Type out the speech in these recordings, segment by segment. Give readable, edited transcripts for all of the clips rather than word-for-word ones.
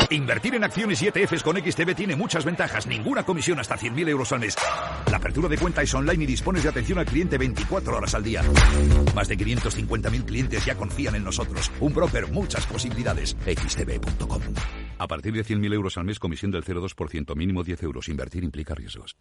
Invertir en acciones y ETFs con XTB tiene muchas ventajas. Ninguna comisión hasta 100.000 euros al mes. La apertura de cuenta es online y dispones de atención al cliente 24 horas al día. Más de 550.000 clientes ya confían en nosotros. Un broker, muchas posibilidades. XTB.com. A partir de 100.000 euros al mes, comisión del 0,2%, mínimo 10 euros. Invertir implica riesgos.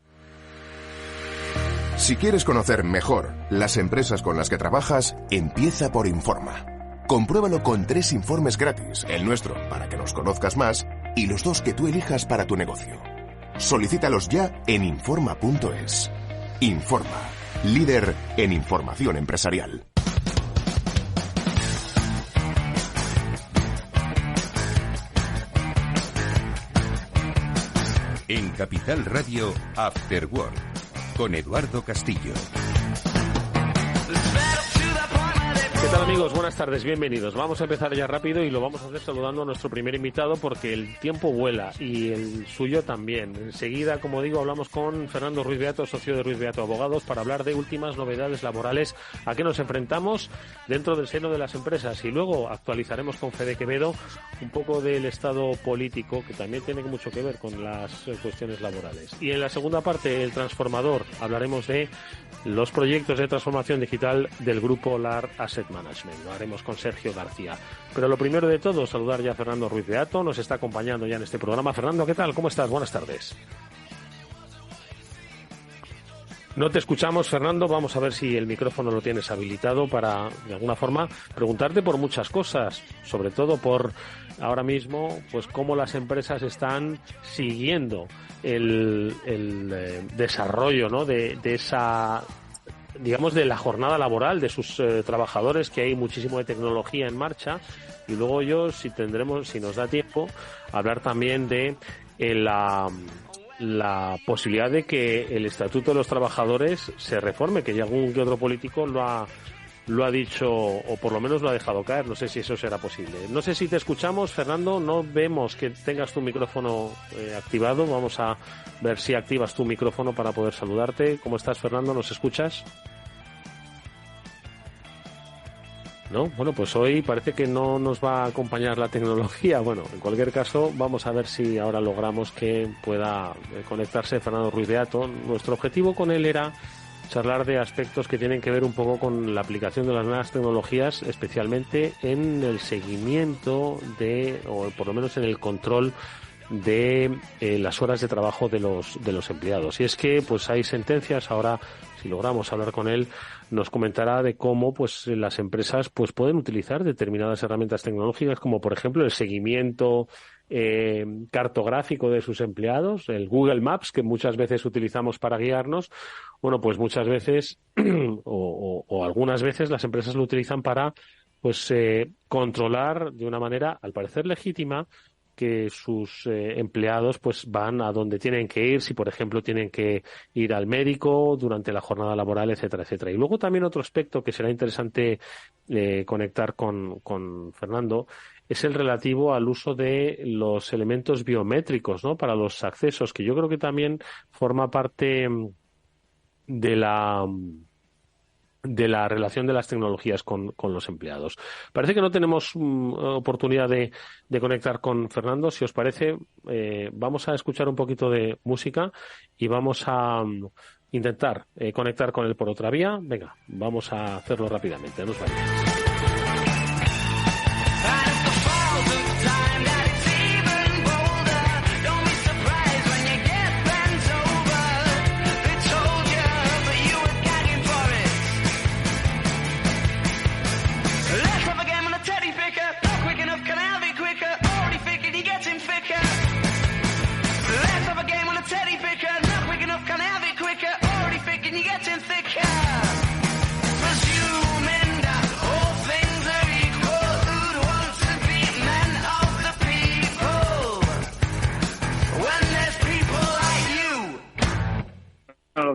Si quieres conocer mejor las empresas con las que trabajas, empieza por Informa. Compruébalo con 3 informes gratis, el nuestro para que nos conozcas más y los 2 que tú elijas para tu negocio. Solicítalos ya en Informa.es. Informa, líder en información empresarial. En Capital Radio, After Work, con Eduardo Castillo. ¿Qué tal, amigos? Buenas tardes, bienvenidos. Vamos a empezar ya rápido y lo vamos a hacer saludando a nuestro primer invitado porque el tiempo vuela y el suyo también. Enseguida, como digo, hablamos con Fernando Ruiz Beato, socio de Ruiz Beato Abogados, para hablar de últimas novedades laborales a que nos enfrentamos dentro del seno de las empresas, y luego actualizaremos con Fede Quevedo un poco del estado político, que también tiene mucho que ver con las cuestiones laborales. Y en la segunda parte, el transformador, hablaremos de los proyectos de transformación digital del grupo LAR Asset Management. Lo haremos con Sergio García. Pero lo primero de todo, saludar ya a Fernando Ruiz Beato. Nos está acompañando ya en este programa. Fernando, ¿qué tal? ¿Cómo estás? Buenas tardes. No te escuchamos, Fernando. Vamos a ver si el micrófono lo tienes habilitado para, de alguna forma, preguntarte por muchas cosas. Sobre todo por, ahora mismo, pues cómo las empresas están siguiendo el desarrollo, ¿no?, de esa, digamos, de la jornada laboral de sus trabajadores, que hay muchísimo de tecnología en marcha. Y luego si nos da tiempo, hablar también de la posibilidad de que el Estatuto de los Trabajadores se reforme, que ya algún que otro político lo ha dicho, o por lo menos lo ha dejado caer. No sé si eso será posible. No sé si te escuchamos, Fernando. No vemos que tengas tu micrófono activado. Vamos a ver si activas tu micrófono para poder saludarte. ¿Cómo estás, Fernando? ¿Nos escuchas? ¿No? Bueno, pues hoy parece que no nos va a acompañar la tecnología. Bueno, en cualquier caso, vamos a ver si ahora logramos que pueda conectarse Fernando Ruiz Beato. Nuestro objetivo con él era charlar de aspectos que tienen que ver un poco con la aplicación de las nuevas tecnologías, especialmente en el seguimiento o por lo menos en el control de las horas de trabajo de los empleados. Y es que pues hay sentencias. Ahora, si logramos hablar con él, nos comentará de cómo pues las empresas pues pueden utilizar determinadas herramientas tecnológicas, como por ejemplo el seguimiento cartográfico de sus empleados, el Google Maps, que muchas veces utilizamos para guiarnos. Bueno, pues muchas veces o algunas veces las empresas lo utilizan para pues controlar de una manera, al parecer legítima, que sus empleados pues van a donde tienen que ir, si por ejemplo tienen que ir al médico durante la jornada laboral, etcétera, etcétera. Y luego también otro aspecto que será interesante conectar con Fernando es el relativo al uso de los elementos biométricos, ¿no?, para los accesos, que yo creo que también forma parte de la relación de las tecnologías con los empleados. Parece que no tenemos oportunidad de conectar con Fernando. Si os parece, vamos a escuchar un poquito de música y vamos a intentar conectar con él por otra vía. Venga, vamos a hacerlo rápidamente. No os vayáis.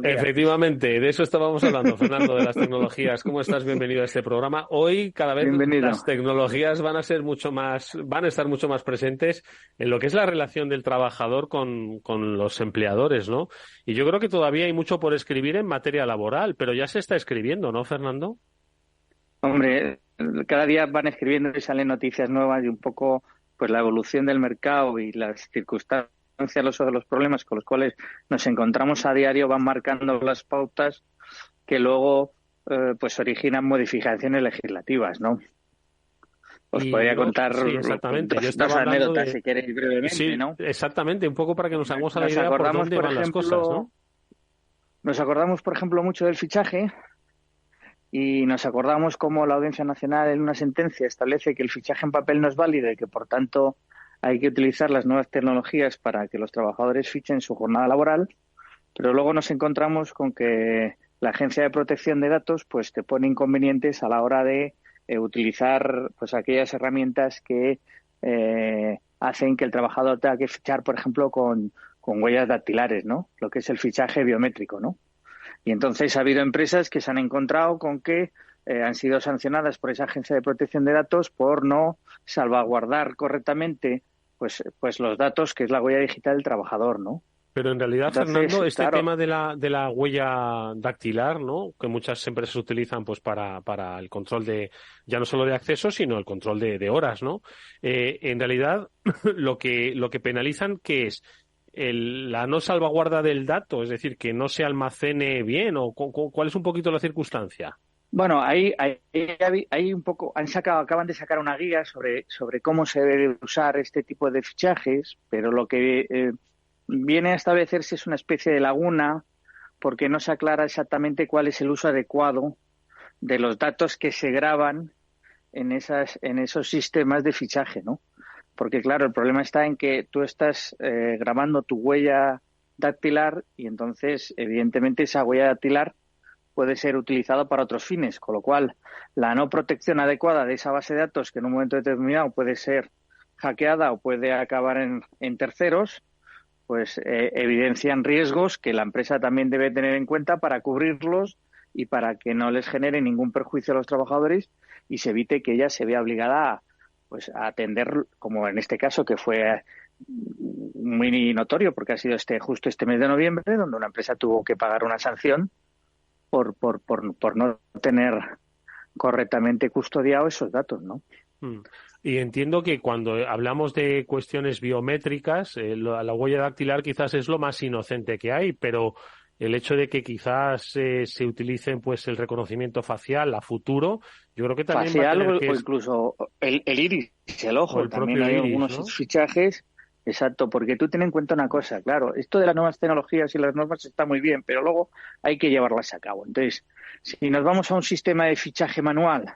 Efectivamente, de eso estábamos hablando, Fernando, de las tecnologías. ¿Cómo estás? Bienvenido a este programa. Hoy cada vez las tecnologías van a estar mucho más presentes en lo que es la relación del trabajador con los empleadores, ¿no? Y yo creo que todavía hay mucho por escribir en materia laboral, pero ya se está escribiendo, ¿no, Fernando? Hombre, cada día van escribiendo y salen noticias nuevas y un poco pues la evolución del mercado y las circunstancias, los problemas con los cuales nos encontramos a diario van marcando las pautas que luego pues originan modificaciones legislativas, ¿no? Os podría contar sí, exactamente. Yo dos estaba hablando anécdotas, si queréis, brevemente, sí, ¿no? exactamente, un poco para que nos hagamos a la Nos idea por acordamos, dónde por van las ejemplo, cosas, ¿no? Nos acordamos, por ejemplo, mucho del fichaje y nos acordamos cómo la Audiencia Nacional en una sentencia establece que el fichaje en papel no es válido y que, por tanto, hay que utilizar las nuevas tecnologías para que los trabajadores fichen su jornada laboral, pero luego nos encontramos con que la Agencia de Protección de Datos pues te pone inconvenientes a la hora de utilizar pues aquellas herramientas que hacen que el trabajador tenga que fichar, por ejemplo, con huellas dactilares, ¿no? Lo que es el fichaje biométrico, ¿no? Y entonces ha habido empresas que se han encontrado con que han sido sancionadas por esa Agencia de Protección de Datos por no salvaguardar correctamente pues los datos, que es la huella digital del trabajador, ¿no? Pero en realidad, Entonces, Fernando, este claro, tema de la huella dactilar, ¿no? Que muchas empresas utilizan pues para el control de, ya no solo de acceso, sino el control de horas, ¿no? En realidad, lo que penalizan, ¿qué es? La no salvaguarda del dato, es decir, que no se almacene bien, o ¿cuál es un poquito la circunstancia? bueno, hay un poco, acaban de sacar una guía sobre cómo se debe usar este tipo de fichajes, pero lo que viene a establecerse es una especie de laguna porque no se aclara exactamente cuál es el uso adecuado de los datos que se graban en esos sistemas de fichaje, ¿no? Porque, claro, el problema está en que tú estás grabando tu huella dactilar y entonces, evidentemente, esa huella dactilar puede ser utilizada para otros fines, con lo cual la no protección adecuada de esa base de datos, que en un momento determinado puede ser hackeada o puede acabar en terceros, pues evidencian riesgos que la empresa también debe tener en cuenta para cubrirlos y para que no les genere ningún perjuicio a los trabajadores y se evite que ella se vea obligada a atender, como en este caso, que fue muy notorio porque ha sido justo este mes de noviembre, donde una empresa tuvo que pagar una sanción por no tener correctamente custodiados esos datos, ¿no? Y entiendo que cuando hablamos de cuestiones biométricas, la huella dactilar quizás es lo más inocente que hay, pero el hecho de que quizás se utilicen pues el reconocimiento facial a futuro, yo creo que también va a tener que... o incluso el iris, el ojo, el también hay propio iris, algunos ¿no? fichajes. Exacto, porque tú ten en cuenta una cosa, claro, esto de las nuevas tecnologías y las normas está muy bien, pero luego hay que llevarlas a cabo. Entonces, si nos vamos a un sistema de fichaje manual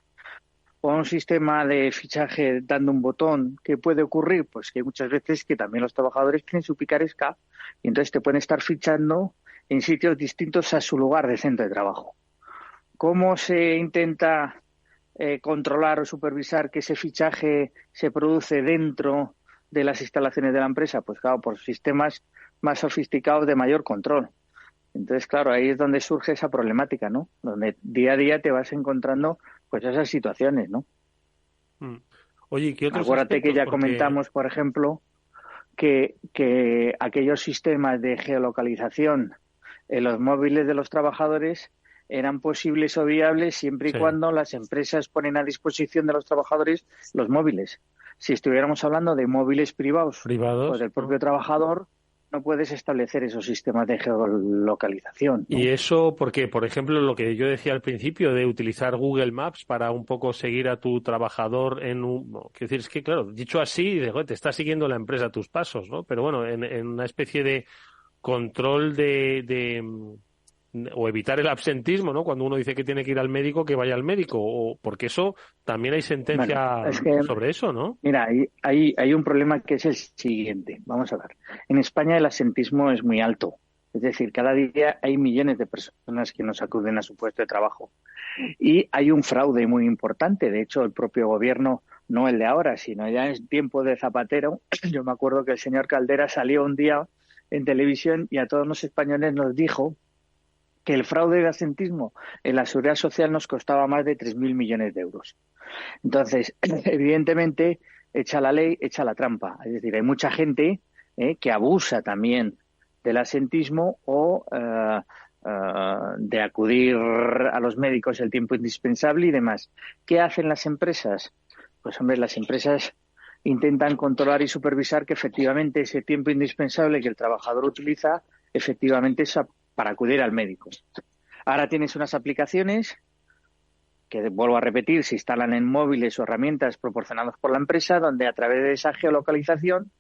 o a un sistema de fichaje dando un botón, ¿qué puede ocurrir? Pues que muchas veces que también los trabajadores tienen su picaresca y entonces te pueden estar fichando en sitios distintos a su lugar de centro de trabajo. ¿Cómo se intenta controlar o supervisar que ese fichaje se produce dentro de las instalaciones de la empresa? Pues claro, por sistemas más sofisticados de mayor control. Entonces, claro, ahí es donde surge esa problemática, ¿no? Donde día a día te vas encontrando pues esas situaciones, ¿no? Oye, ¿qué otros Acuérdate que aspectos? ya Porque... comentamos, por ejemplo, que aquellos sistemas de geolocalización en los móviles de los trabajadores eran posibles o viables siempre y Sí. cuando las empresas ponen a disposición de los trabajadores los móviles. Si estuviéramos hablando de móviles privados o del propio trabajador, no puedes establecer esos sistemas de geolocalización, ¿no? Y eso porque, por ejemplo, lo que yo decía al principio de utilizar Google Maps para un poco seguir a tu trabajador en un... Quiero decir, es que, claro, dicho así, te está siguiendo la empresa tus pasos, ¿no? Pero bueno, en una especie de control o evitar el absentismo, ¿no? Cuando uno dice que tiene que ir al médico, que vaya al médico, o porque eso también hay sentencia Bueno, es que, sobre eso, ¿no? mira, hay un problema que es el siguiente. Vamos a ver. En España el absentismo es muy alto. Es decir, cada día hay millones de personas que nos acuden a su puesto de trabajo. Y hay un fraude muy importante. De hecho, el propio gobierno, no el de ahora, sino ya en tiempo de Zapatero, yo me acuerdo que el señor Caldera salió un día en televisión y a todos los españoles nos dijo que el fraude de absentismo en la seguridad social nos costaba más de 3.000 millones de euros. Entonces, evidentemente, echa la ley, echa la trampa. Es decir, hay mucha gente que abusa también del absentismo o de acudir a los médicos el tiempo indispensable y demás. ¿Qué hacen las empresas? Pues, hombre, las empresas intentan controlar y supervisar que efectivamente ese tiempo indispensable que el trabajador utiliza efectivamente es para acudir al médico. Ahora tienes unas aplicaciones que, vuelvo a repetir, se instalan en móviles o herramientas proporcionadas por la empresa, donde a través de esa geolocalización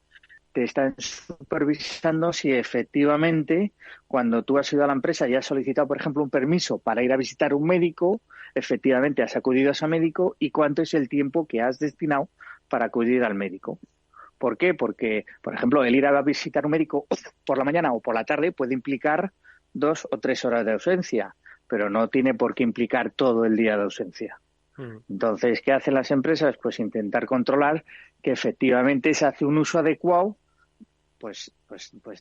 te están supervisando si efectivamente, cuando tú has ido a la empresa y has solicitado, por ejemplo, un permiso para ir a visitar un médico, efectivamente has acudido a ese médico y cuánto es el tiempo que has destinado para acudir al médico. ¿Por qué? Porque, por ejemplo, el ir a visitar un médico por la mañana o por la tarde puede implicar 2 o 3 horas de ausencia, pero no tiene por qué implicar todo el día de ausencia. Entonces, ¿qué hacen las empresas? Pues intentar controlar que efectivamente se hace un uso adecuado pues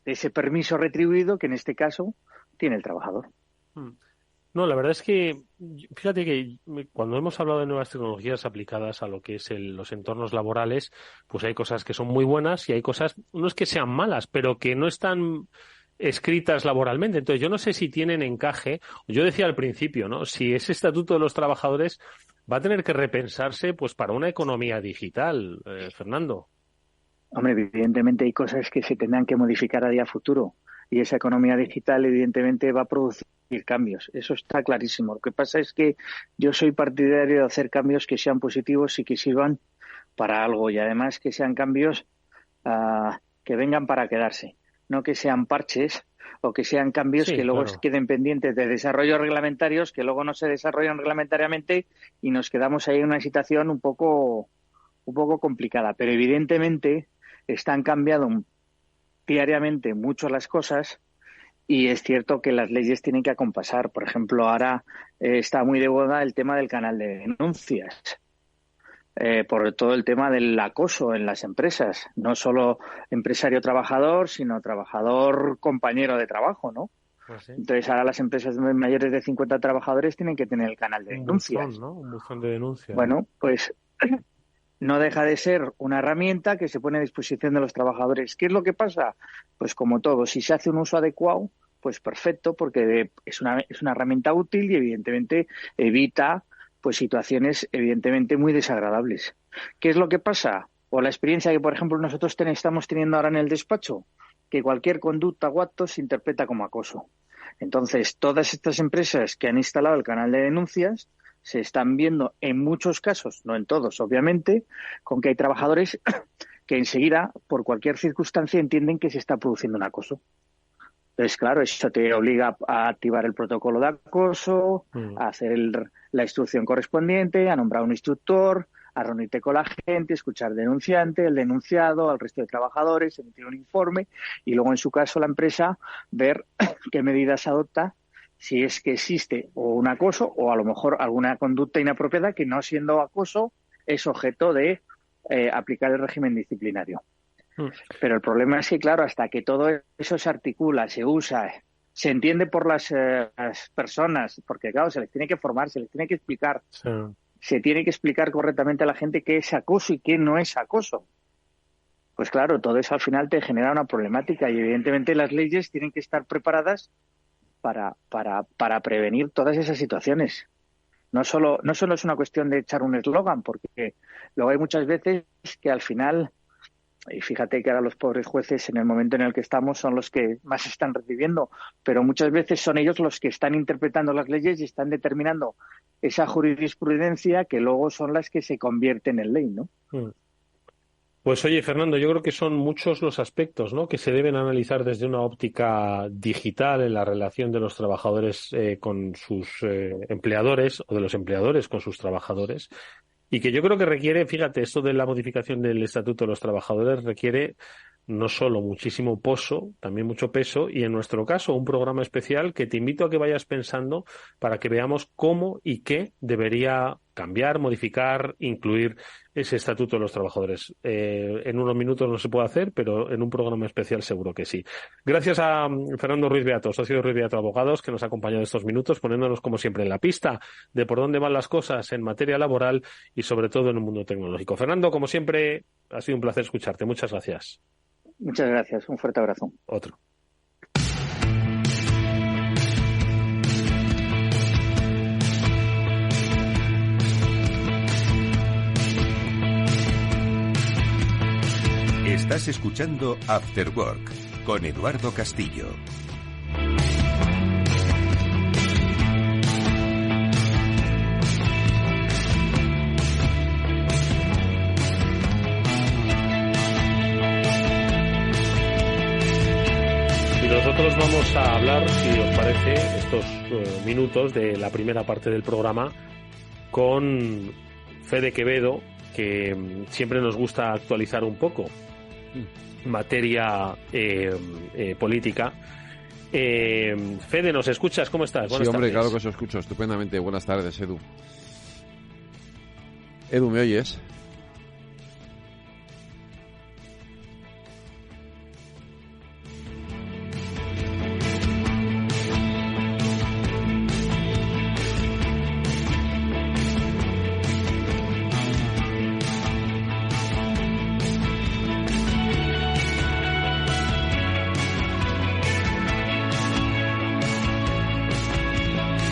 de ese permiso retribuido que en este caso tiene el trabajador. No, la verdad es que, fíjate que cuando hemos hablado de nuevas tecnologías aplicadas a lo que es los entornos laborales, pues hay cosas que son muy buenas y hay cosas, no es que sean malas, pero que no están escritas laboralmente. Entonces, yo no sé si tienen encaje. Yo decía al principio, ¿no? Si ese estatuto de los trabajadores va a tener que repensarse pues para una economía digital, Fernando. Hombre, evidentemente hay cosas que se tendrán que modificar a día futuro y esa economía digital evidentemente va a producir cambios. Eso está clarísimo. Lo que pasa es que yo soy partidario de hacer cambios que sean positivos y que sirvan para algo y además que sean cambios que vengan para quedarse, no que sean parches o que sean cambios que luego queden pendientes de desarrollos reglamentarios que luego no se desarrollan reglamentariamente y nos quedamos ahí en una situación un poco complicada. Pero evidentemente están cambiando diariamente mucho las cosas y es cierto que las leyes tienen que acompasar. Por ejemplo, ahora está muy de moda el tema del canal de denuncias, por todo el tema del acoso en las empresas, no solo empresario-trabajador, sino trabajador-compañero de trabajo, ¿no? Pues sí. Entonces ahora las empresas mayores de 50 trabajadores tienen que tener el canal de denuncias. Un buzón de denuncias. Bueno, pues no deja de ser una herramienta que se pone a disposición de los trabajadores. ¿Qué es lo que pasa? Pues como todo, si se hace un uso adecuado, pues perfecto, porque es una herramienta útil y evidentemente evita pues situaciones evidentemente muy desagradables. ¿Qué es lo que pasa? O la experiencia que, por ejemplo, nosotros estamos teniendo ahora en el despacho, que cualquier conducta o acto se interpreta como acoso. Entonces, todas estas empresas que han instalado el canal de denuncias se están viendo en muchos casos, no en todos, obviamente, con que hay trabajadores que enseguida, por cualquier circunstancia, entienden que se está produciendo un acoso. Entonces, claro, eso te obliga a activar el protocolo de acoso, a hacer la instrucción correspondiente, a nombrar un instructor, a reunirte con la gente, escuchar al denunciante, el denunciado, al resto de trabajadores, emitir un informe y luego, en su caso, la empresa ver qué medidas adopta si es que existe o un acoso o a lo mejor alguna conducta inapropiada que, no siendo acoso, es objeto de aplicar el régimen disciplinario. Pero el problema es que, claro, hasta que todo eso se articula, se usa, se entiende por las personas, porque, claro, se les tiene que formar, se les tiene que explicar, se tiene que explicar correctamente a la gente qué es acoso y qué no es acoso. Pues claro, todo eso al final te genera una problemática y evidentemente las leyes tienen que estar preparadas para prevenir todas esas situaciones. No solo es una cuestión de echar un eslogan, porque luego hay muchas veces que al final, y fíjate que ahora los pobres jueces en el momento en el que estamos son los que más están recibiendo, pero muchas veces son ellos los que están interpretando las leyes y están determinando esa jurisprudencia que luego son las que se convierten en ley, ¿no? Pues oye, Fernando, yo creo que son muchos los aspectos, ¿no?, que se deben analizar desde una óptica digital en la relación de los trabajadores con sus empleadores o de los empleadores con sus trabajadores y que yo creo que requiere, fíjate, esto de la modificación del Estatuto de los Trabajadores requiere no solo muchísimo pozo, también mucho peso y en nuestro caso un programa especial que te invito a que vayas pensando para que veamos cómo y qué debería cambiar, modificar, incluir ese Estatuto de los Trabajadores. En unos minutos no se puede hacer, pero en un programa especial seguro que sí. Gracias a Fernando Ruiz Beato, socio de Ruiz Beato Abogados, que nos ha acompañado estos minutos, poniéndonos como siempre en la pista de por dónde van las cosas en materia laboral y sobre todo en el mundo tecnológico. Fernando, como siempre, ha sido un placer escucharte. Muchas gracias. Muchas gracias. Un fuerte abrazo. Otro. Estás escuchando After Work con Eduardo Castillo. Nosotros vamos a hablar, si os parece, estos minutos de la primera parte del programa con Fede Quevedo, que siempre nos gusta actualizar un poco materia política. Fede, ¿nos escuchas? ¿Cómo estás? Buenas tardes. Claro que os escucho estupendamente. Buenas tardes, Edu. Edu, ¿me oyes?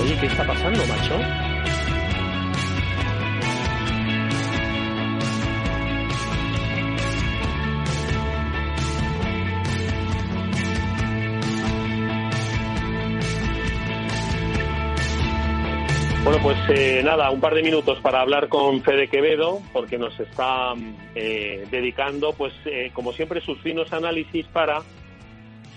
Oye, ¿qué está pasando, macho? Bueno, pues nada, un par de minutos para hablar con Fede Quevedo, porque nos está dedicando, pues como siempre, sus finos análisis para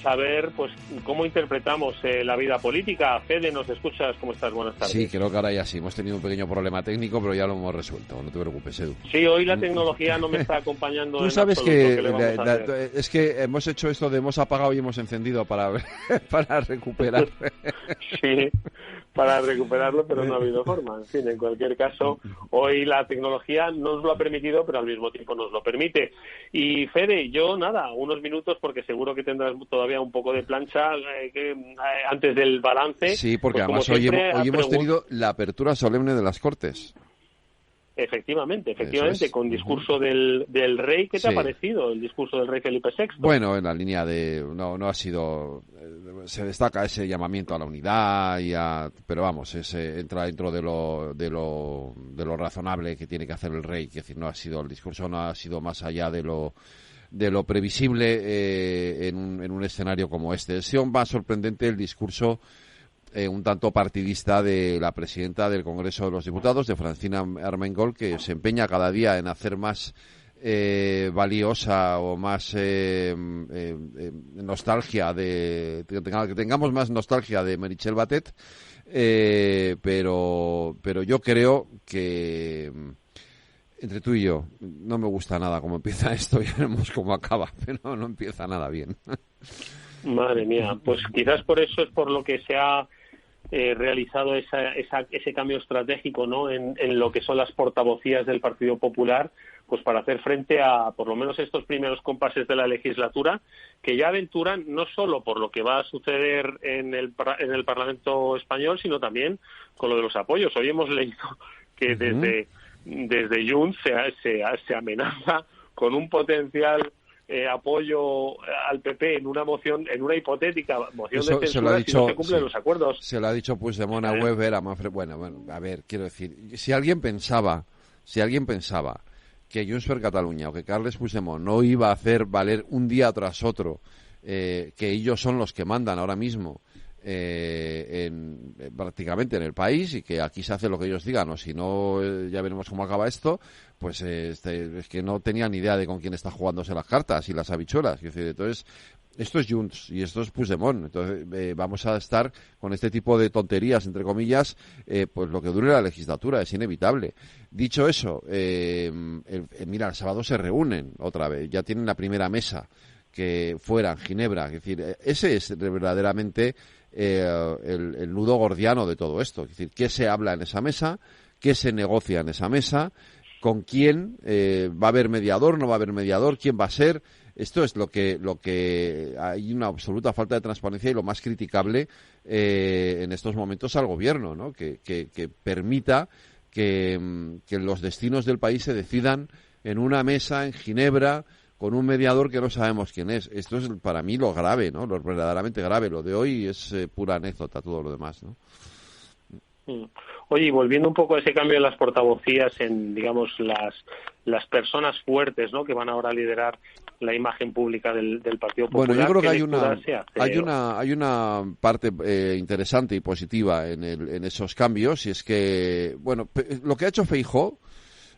saber pues cómo interpretamos la vida política. Fede, ¿nos escuchas? ¿Cómo estás? Buenas tardes. Sí, creo que ahora ya sí. Hemos tenido un pequeño problema técnico, pero ya lo hemos resuelto. No te preocupes, Edu. Sí, hoy la tecnología no me está acompañando. Tú sabes que es que hemos hecho esto de hemos apagado y hemos encendido para recuperar. Sí, para recuperarlo, pero no ha habido forma. En fin, en cualquier caso, hoy la tecnología no nos lo ha permitido, pero al mismo tiempo nos lo permite. Y Fede, yo nada, unos minutos, porque seguro que tendrás todavía un poco de plancha antes del balance. Sí, porque pues además hoy hemos tenido la apertura solemne de las Cortes. Efectivamente, con discurso del rey. ¿Qué te ha parecido el discurso del rey Felipe VI? Bueno, en la línea de... No ha sido... Se destaca ese llamamiento a la unidad, pero vamos, entra dentro de lo razonable que tiene que hacer el rey. Es decir, el discurso no ha sido más allá de lo previsible en un escenario como este. Ha sido más sorprendente el discurso un tanto partidista de la presidenta del Congreso de los Diputados, de Francina Armengol, que se empeña cada día en hacer más valiosa o más nostalgia que tengamos más nostalgia de Meritxell Batet, pero yo creo que entre tú y yo no me gusta nada cómo empieza esto, ya veremos cómo acaba, pero no empieza nada bien. Madre mía, pues quizás por eso es por lo que se ha realizado ese cambio estratégico, ¿no? En lo que son las portavocías del Partido Popular, pues para hacer frente a por lo menos estos primeros compases de la legislatura, que ya aventuran no solo por lo que va a suceder en el Parlamento español, sino también con lo de los apoyos. Hoy hemos leído que desde Junts se amenaza con un potencial apoyo al PP en una hipotética moción de censura si no se cumplen los acuerdos. Se lo ha dicho Puigdemont a Weber, a Manfred. Bueno, a ver, quiero decir, si alguien pensaba que Junts per Catalunya o que Carles Puigdemont no iba a hacer valer un día tras otro que ellos son los que mandan ahora mismo prácticamente en el país y que aquí se hace lo que ellos digan, o si no ya veremos cómo acaba esto, pues es que no tenía ni idea de con quién está jugándose las cartas y las habichuelas. Es decir, entonces esto es Junts y esto es Puigdemont. Entonces vamos a estar con este tipo de tonterías, entre comillas, pues lo que dure la legislatura, es inevitable. Dicho eso, mira, el sábado se reúnen otra vez, ya tienen la primera mesa que fuera en Ginebra. Es decir, ese es verdaderamente el nudo gordiano de todo esto. Es decir, ¿qué se habla en esa mesa? ¿Qué se negocia en esa mesa? ¿Con quién? ¿Va a haber mediador? ¿No va a haber mediador? ¿Quién va a ser? Esto es lo que hay una absoluta falta de transparencia y lo más criticable en estos momentos al gobierno, ¿no? Que permita que los destinos del país se decidan en una mesa en Ginebra con un mediador que no sabemos quién es. Esto es para mí lo grave, ¿no? Lo verdaderamente grave. Lo de hoy es pura anécdota, todo lo demás, ¿no? Oye, y volviendo un poco a ese cambio en las portavocías, en, digamos, las personas fuertes, ¿no?, que van ahora a liderar la imagen pública del Partido Popular. Bueno, yo creo que hay una parte interesante y positiva en esos cambios, y es que, bueno, lo que ha hecho Feijóo,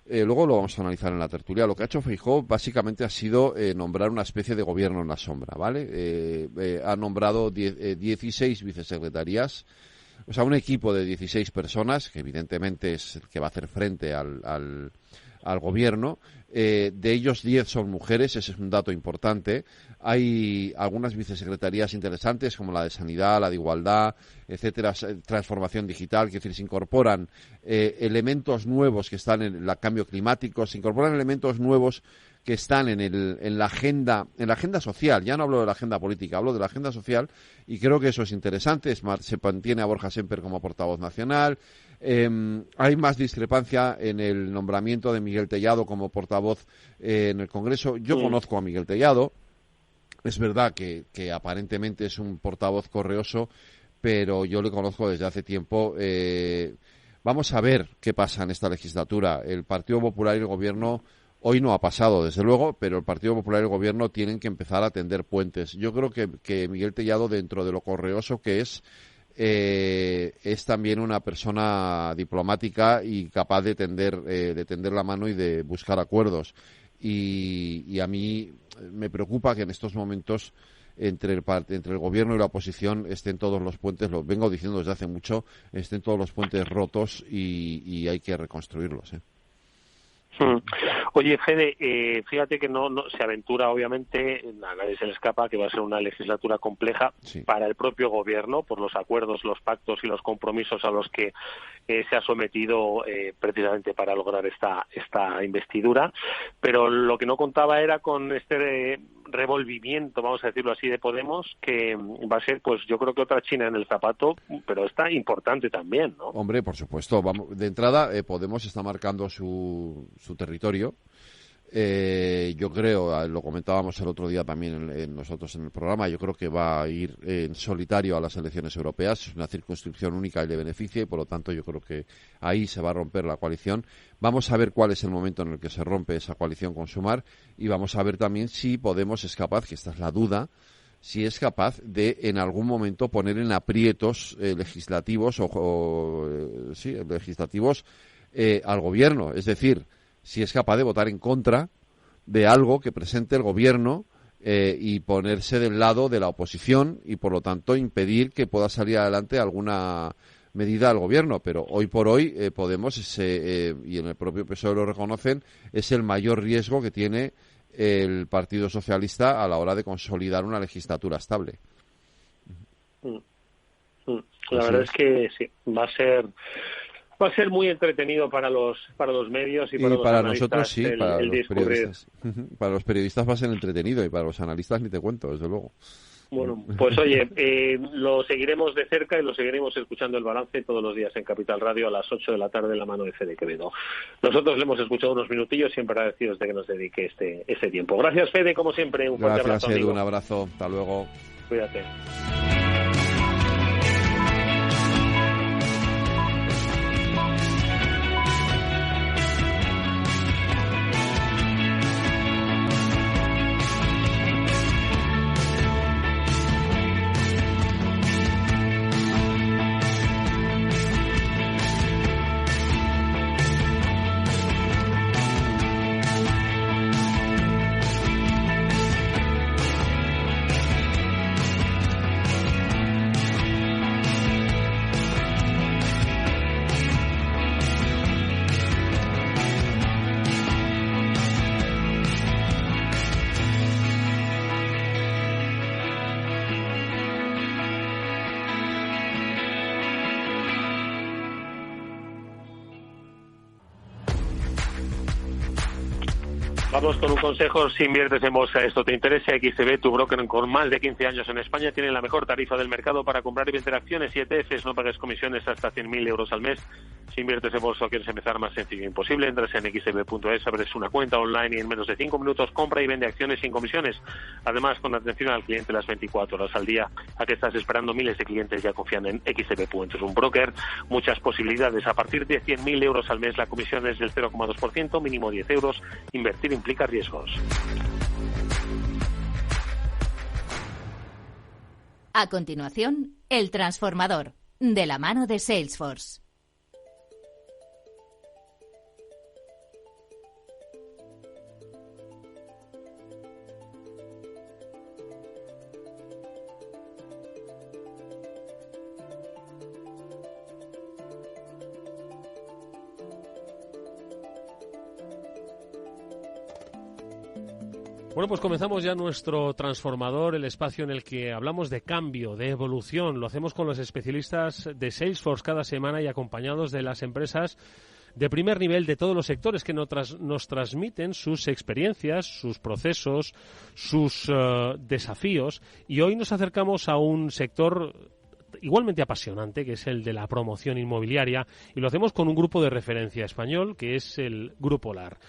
luego lo vamos a analizar en la tertulia, lo que ha hecho Feijóo básicamente ha sido nombrar una especie de gobierno en la sombra, ¿vale? Ha nombrado 16 vicesecretarías, o sea, un equipo de 16 personas, que evidentemente es el que va a hacer frente al gobierno. De ellos 10 son mujeres, ese es un dato importante. Hay algunas vicesecretarías interesantes como la de Sanidad, la de Igualdad, etcétera, transformación digital, que es decir, se incorporan elementos nuevos que están en el cambio climático, se incorporan elementos nuevos que están en la agenda social. Ya no hablo de la agenda política, hablo de la agenda social, y creo que eso es interesante. Se mantiene a Borja Semper como portavoz nacional. Hay más discrepancia en el nombramiento de Miguel Tellado como portavoz en el Congreso. Yo conozco a Miguel Tellado. Es verdad que aparentemente es un portavoz correoso, pero yo le conozco desde hace tiempo. Vamos a ver qué pasa en esta legislatura. El Partido Popular y el Gobierno, hoy no ha pasado, desde luego, pero el Partido Popular y el Gobierno tienen que empezar a tender puentes. Yo creo que Miguel Tellado, dentro de lo correoso que es también una persona diplomática y capaz de tender la mano y de buscar acuerdos. Y a mí me preocupa que en estos momentos entre el gobierno y la oposición estén todos los puentes, lo vengo diciendo desde hace mucho, estén todos los puentes rotos y hay que reconstruirlos. Oye, Fede, fíjate que no se aventura, obviamente, a nadie se le escapa que va a ser una legislatura compleja para el propio gobierno por los acuerdos, los pactos y los compromisos a los que se ha sometido precisamente para lograr esta investidura, pero lo que no contaba era con este revolvimiento, vamos a decirlo así, de Podemos, que va a ser, pues yo creo que otra China en el zapato, pero está importante también, ¿no? Hombre, por supuesto. De entrada, Podemos está marcando su territorio. Yo creo, lo comentábamos el otro día también nosotros en el programa, yo creo que va a ir en solitario a las elecciones europeas. Es una circunscripción única y le beneficia, y por lo tanto yo creo que ahí se va a romper la coalición. Vamos a ver cuál es el momento en el que se rompe esa coalición con Sumar, y vamos a ver también si Podemos es capaz, que esta es la duda, si es capaz de en algún momento poner en aprietos legislativos legislativos al gobierno, es decir, si es capaz de votar en contra de algo que presente el gobierno y ponerse del lado de la oposición y, por lo tanto, impedir que pueda salir adelante alguna medida del gobierno. Pero hoy por hoy Podemos, y en el propio PSOE lo reconocen, es el mayor riesgo que tiene el Partido Socialista a la hora de consolidar una legislatura estable. La verdad es que sí, va a ser muy entretenido para los medios y para los nosotros sí, para el los periodistas. Para los periodistas va a ser entretenido, y para los analistas ni te cuento, desde luego. Bueno, pues oye, lo seguiremos de cerca y lo seguiremos escuchando el balance todos los días en Capital Radio a las 8 de la tarde en la mano de Fede Quevedo. Nosotros le hemos escuchado unos minutillos, siempre agradecidos de que nos dedique este tiempo. Gracias, Fede, como siempre. Un fuerte abrazo. Gracias, Edu, un abrazo. Hasta luego. Cuídate. Vamos con un consejo. Si inviertes en bolsa, esto te interesa. XTB, tu broker con más de 15 años en España, tiene la mejor tarifa del mercado para comprar y vender acciones y ETFs. No pagues comisiones hasta 100.000 euros al mes. Si inviertes en bolsa o quieres empezar más sencillo e imposible, entras en xtb.es, abres una cuenta online y en menos de 5 minutos compra y vende acciones sin comisiones. Además, con atención al cliente las 24 horas al día. ¿A qué estás esperando? Miles de clientes ya confían en XTB. Es un broker, muchas posibilidades. A partir de 100.000 euros al mes, la comisión es del 0,2%, mínimo 10 euros. Invertir implica riesgos. A continuación, El Transformador, de la mano de Salesforce. Bueno, pues comenzamos ya nuestro transformador, el espacio en el que hablamos de cambio, de evolución. Lo hacemos con los especialistas de Salesforce cada semana y acompañados de las empresas de primer nivel de todos los sectores que nos transmiten sus experiencias, sus procesos, sus desafíos. Y hoy nos acercamos a un sector igualmente apasionante, que es el de la promoción inmobiliaria, y lo hacemos con un grupo de referencia español, que es el Grupo LAR.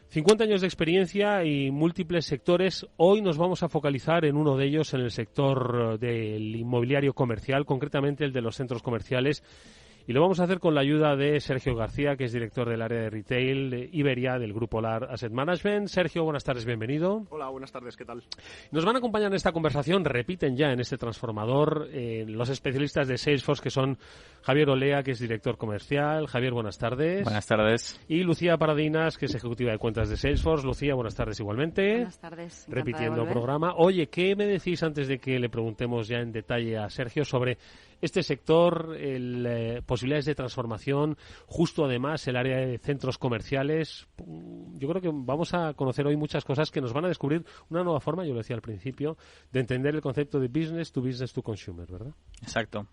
50 años de experiencia y múltiples sectores. Hoy nos vamos a focalizar en uno de ellos, en el sector del inmobiliario comercial, concretamente el de los centros comerciales. Y lo vamos a hacer con la ayuda de Sergio García, que es director del área de retail de Iberia, del Grupo LAR Asset Management. Sergio, buenas tardes, bienvenido. Hola, buenas tardes, ¿qué tal? Nos van a acompañar en esta conversación, repiten ya en este transformador, los especialistas de Salesforce, que son Javier Olea, que es director comercial. Javier, buenas tardes. Buenas tardes. Y Lucía Paradinas, que es ejecutiva de cuentas de Salesforce. Lucía, buenas tardes igualmente. Buenas tardes. Repitiendo programa. Oye, ¿qué me decís antes de que le preguntemos ya en detalle a Sergio sobre este sector, posibilidades de transformación, justo además el área de centros comerciales? Yo creo que vamos a conocer hoy muchas cosas que nos van a descubrir una nueva forma, yo lo decía al principio, de entender el concepto de business to consumer, ¿verdad? Exacto.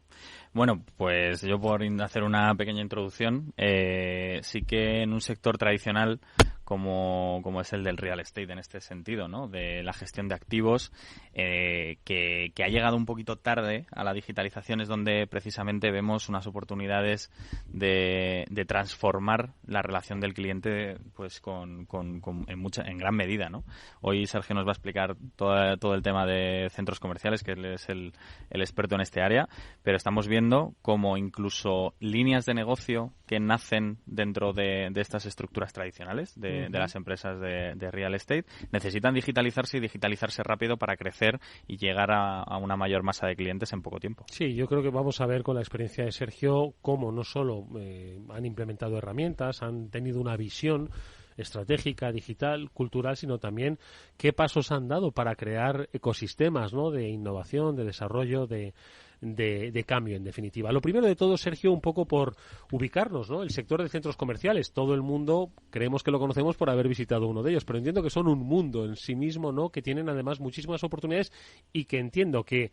Bueno, pues yo por hacer una pequeña introducción, sí que en un sector tradicional como es el del real estate en este sentido, ¿no? De la gestión de activos, que ha llegado un poquito tarde a la digitalización, es donde precisamente vemos unas oportunidades de transformar la relación del cliente, pues en gran medida, ¿no? Hoy Sergio nos va a explicar todo el tema de centros comerciales, que él es el experto en este área, pero estamos viendo como incluso líneas de negocio que nacen dentro de estas estructuras tradicionales de las empresas de real estate necesitan digitalizarse y digitalizarse rápido para crecer y llegar a una mayor masa de clientes en poco tiempo. Sí, yo creo que vamos a ver con la experiencia de Sergio cómo no solo han implementado herramientas, han tenido una visión estratégica, digital, cultural, sino también qué pasos han dado para crear ecosistemas, ¿no?, de innovación, de desarrollo, de cambio, en definitiva. Lo primero de todo, Sergio, un poco por ubicarnos, ¿no? El sector de centros comerciales, todo el mundo creemos que lo conocemos por haber visitado uno de ellos, pero entiendo que son un mundo en sí mismo, ¿no?, que tienen además muchísimas oportunidades y que entiendo que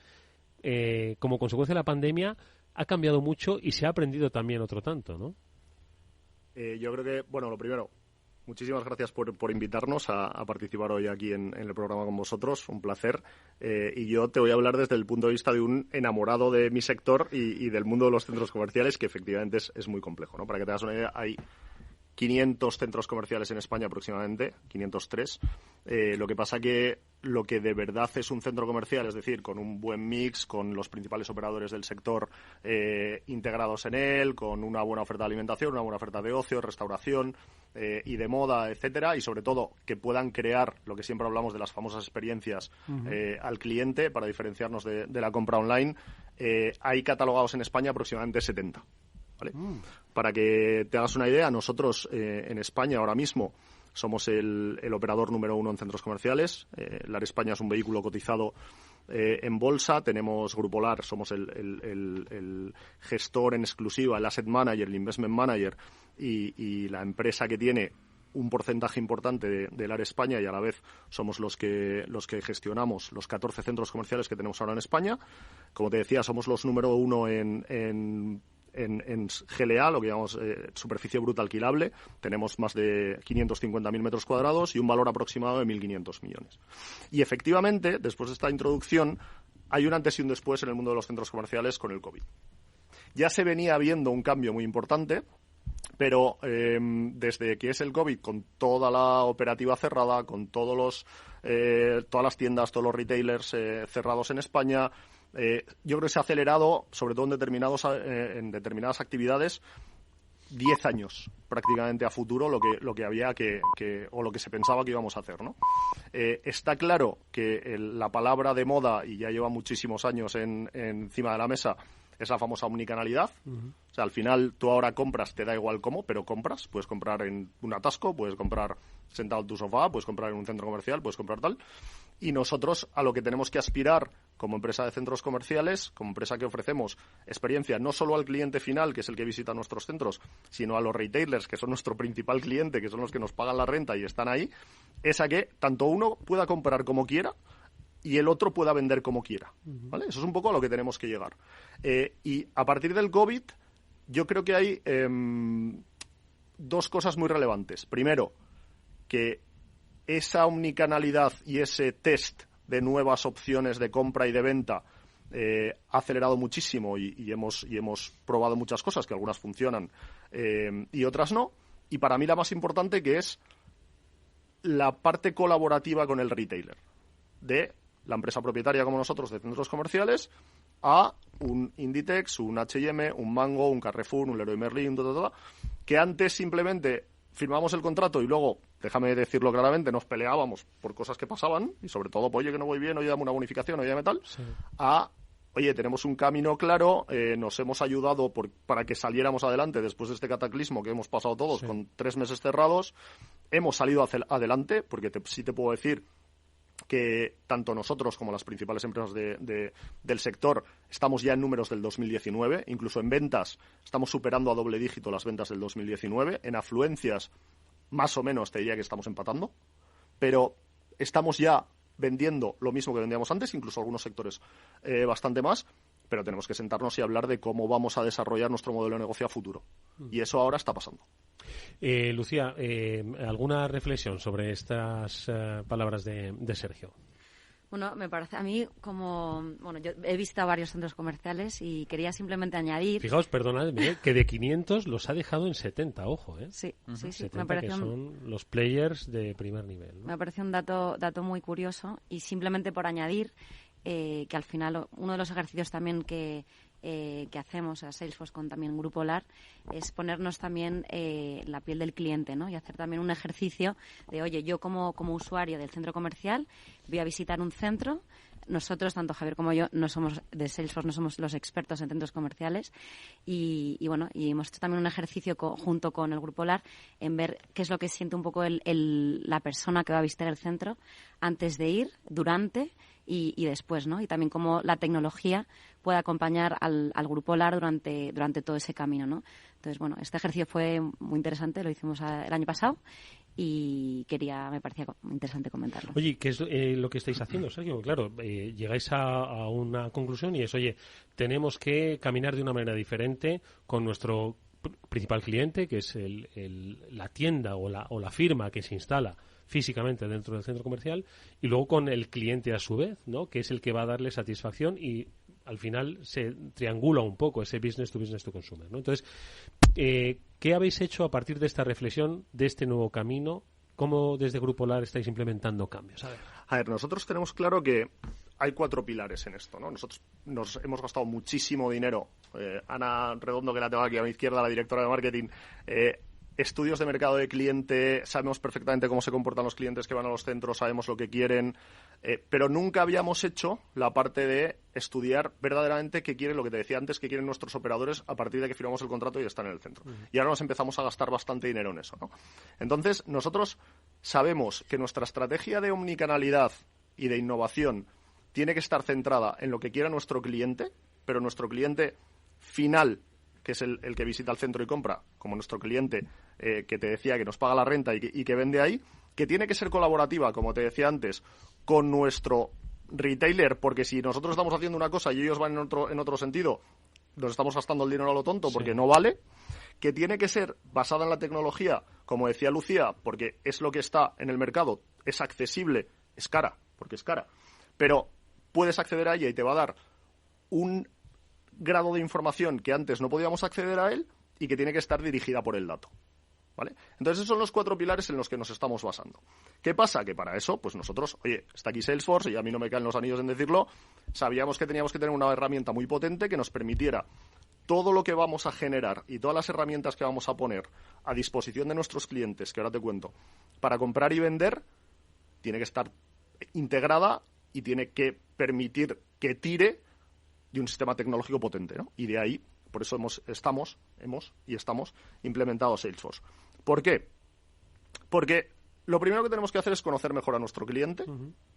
como consecuencia de la pandemia ha cambiado mucho y se ha aprendido también otro tanto, ¿no? Yo creo que, bueno, lo primero, muchísimas gracias por invitarnos a participar hoy aquí en el programa con vosotros. Un placer. Y yo te voy a hablar desde el punto de vista de un enamorado de mi sector y del mundo de los centros comerciales, que efectivamente es muy complejo, ¿no? Para que te hagas una idea, hay 500 centros comerciales en España aproximadamente, 503. Lo que pasa que lo que de verdad es un centro comercial, es decir, con un buen mix, con los principales operadores del sector integrados en él, con una buena oferta de alimentación, una buena oferta de ocio, restauración y de moda, etcétera, y sobre todo que puedan crear lo que siempre hablamos de las famosas experiencias al cliente para diferenciarnos de la compra online, hay catalogados en España aproximadamente 70. ¿Vale? Para que te hagas una idea, nosotros en España ahora mismo somos el operador número 1 en centros comerciales. LAR España es un vehículo cotizado en bolsa. Tenemos Grupo LAR, somos el gestor en exclusiva, el asset manager, el investment manager y la empresa que tiene un porcentaje importante de LAR España, y a la vez somos los que gestionamos los 14 centros comerciales que tenemos ahora en España. Como te decía, somos los número 1 en GLA, lo que llamamos superficie bruta alquilable. Tenemos más de 550.000 metros cuadrados y un valor aproximado de 1.500 millones. Y efectivamente, después de esta introducción, hay un antes y un después en el mundo de los centros comerciales con el COVID. Ya se venía viendo un cambio muy importante, pero desde que es el COVID, con toda la operativa cerrada, con todas las tiendas, todos los retailers cerrados en España, yo creo que se ha acelerado, sobre todo en determinadas actividades, 10 años prácticamente a futuro lo que había o lo que se pensaba que íbamos a hacer, ¿no? Está claro que la palabra de moda, y ya lleva muchísimos años encima de la mesa, es la famosa omnicanalidad. O sea, al final tú ahora compras, te da igual cómo, pero compras. Puedes comprar en un atasco, puedes comprar sentado en tu sofá, puedes comprar en un centro comercial, puedes comprar tal. Y nosotros a lo que tenemos que aspirar como empresa de centros comerciales, como empresa que ofrecemos experiencia no solo al cliente final, que es el que visita nuestros centros, sino a los retailers, que son nuestro principal cliente, que son los que nos pagan la renta y están ahí, es a que tanto uno pueda comprar como quiera y el otro pueda vender como quiera, ¿vale? Eso es un poco a lo que tenemos que llegar. Y a partir del COVID, yo creo que hay dos cosas muy relevantes. Primero, que esa omnicanalidad y ese test de nuevas opciones de compra y de venta ha acelerado muchísimo y hemos probado muchas cosas, que algunas funcionan y otras no. Y para mí la más importante, que es la parte colaborativa con el retailer, de la empresa propietaria como nosotros de centros comerciales a un Inditex, un H&M, un Mango, un Carrefour, un Leroy Merlin, que antes simplemente firmamos el contrato y luego, déjame decirlo claramente, nos peleábamos por cosas que pasaban y sobre todo, oye, que no voy bien, oye, dame una bonificación, oye, dame tal, sí. Oye, tenemos un camino claro, nos hemos ayudado para que saliéramos adelante después de este cataclismo que hemos pasado todos, sí, con 3 meses cerrados. Hemos salido adelante, porque sí te puedo decir que tanto nosotros como las principales empresas del sector estamos ya en números del 2019, incluso en ventas estamos superando a doble dígito las ventas del 2019, en afluencias más o menos te diría que estamos empatando, pero estamos ya vendiendo lo mismo que vendíamos antes, incluso algunos sectores bastante más, pero tenemos que sentarnos y hablar de cómo vamos a desarrollar nuestro modelo de negocio a futuro. Y eso ahora está pasando. Lucía, ¿alguna reflexión sobre estas palabras de Sergio? Bueno, me parece a mí yo he visitado varios centros comerciales y quería simplemente añadir... Fijaos, perdonadme, que de 500 los ha dejado en 70, ojo, ¿eh? Sí, sí, 70, me parece que son los players de primer nivel, ¿no? Me parece un dato muy curioso y simplemente por añadir que al final uno de los ejercicios también que hacemos a Salesforce con también Grupo LAR es ponernos también la piel del cliente, ¿no? Y hacer también un ejercicio de, oye, yo como usuario del centro comercial voy a visitar un centro. Nosotros, tanto Javier como yo, no somos de Salesforce, no somos los expertos en centros comerciales y hemos hecho también un ejercicio junto con el Grupo LAR en ver qué es lo que siente un poco la persona que va a visitar el centro antes de ir, durante y después, ¿no? Y también cómo la tecnología puede acompañar al Grupo LAR durante todo ese camino, ¿no? Entonces, bueno, este ejercicio fue muy interesante, lo hicimos el año pasado y me parecía interesante comentarlo. Oye, ¿qué es lo que estáis haciendo, Sergio? Claro, llegáis a una conclusión y es, oye, tenemos que caminar de una manera diferente con nuestro principal cliente, que es la tienda o la firma que se instala físicamente dentro del centro comercial, y luego con el cliente a su vez, ¿no? Que es el que va a darle satisfacción y al final se triangula un poco ese business to consumer, ¿no? Entonces, ¿qué habéis hecho a partir de esta reflexión, de este nuevo camino? ¿Cómo desde Grupo LAR estáis implementando cambios? A ver, nosotros tenemos claro que hay 4 pilares en esto, ¿no? Nosotros nos hemos gastado muchísimo dinero. Ana Redondo, que la tengo aquí a mi izquierda, la directora de marketing, estudios de mercado de cliente, sabemos perfectamente cómo se comportan los clientes que van a los centros, sabemos lo que quieren, pero nunca habíamos hecho la parte de estudiar verdaderamente qué quieren, lo que te decía antes, qué quieren nuestros operadores a partir de que firmamos el contrato y están en el centro. Y ahora nos empezamos a gastar bastante dinero en eso, ¿no? Entonces, nosotros sabemos que nuestra estrategia de omnicanalidad y de innovación tiene que estar centrada en lo que quiera nuestro cliente, pero nuestro cliente final, que es el que visita el centro y compra, como nuestro cliente que te decía que nos paga la renta y que vende ahí, que tiene que ser colaborativa, como te decía antes, con nuestro retailer, porque si nosotros estamos haciendo una cosa y ellos van en otro sentido, nos estamos gastando el dinero a lo tonto porque no vale, que tiene que ser basada en la tecnología, como decía Lucía, porque es lo que está en el mercado, es accesible, es cara, porque es cara, pero puedes acceder a ella y te va a dar un grado de información que antes no podíamos acceder a él y que tiene que estar dirigida por el dato, ¿vale? Entonces esos son los 4 pilares en los que nos estamos basando. ¿Qué pasa? Que para eso, pues nosotros, oye, está aquí Salesforce y a mí no me caen los anillos en decirlo, sabíamos que teníamos que tener una herramienta muy potente que nos permitiera todo lo que vamos a generar y todas las herramientas que vamos a poner a disposición de nuestros clientes, que ahora te cuento, para comprar y vender, tiene que estar integrada y tiene que permitir que tire de un sistema tecnológico potente, ¿no? Y de ahí, por eso estamos implementando Salesforce. ¿Por qué? Porque lo primero que tenemos que hacer es conocer mejor a nuestro cliente,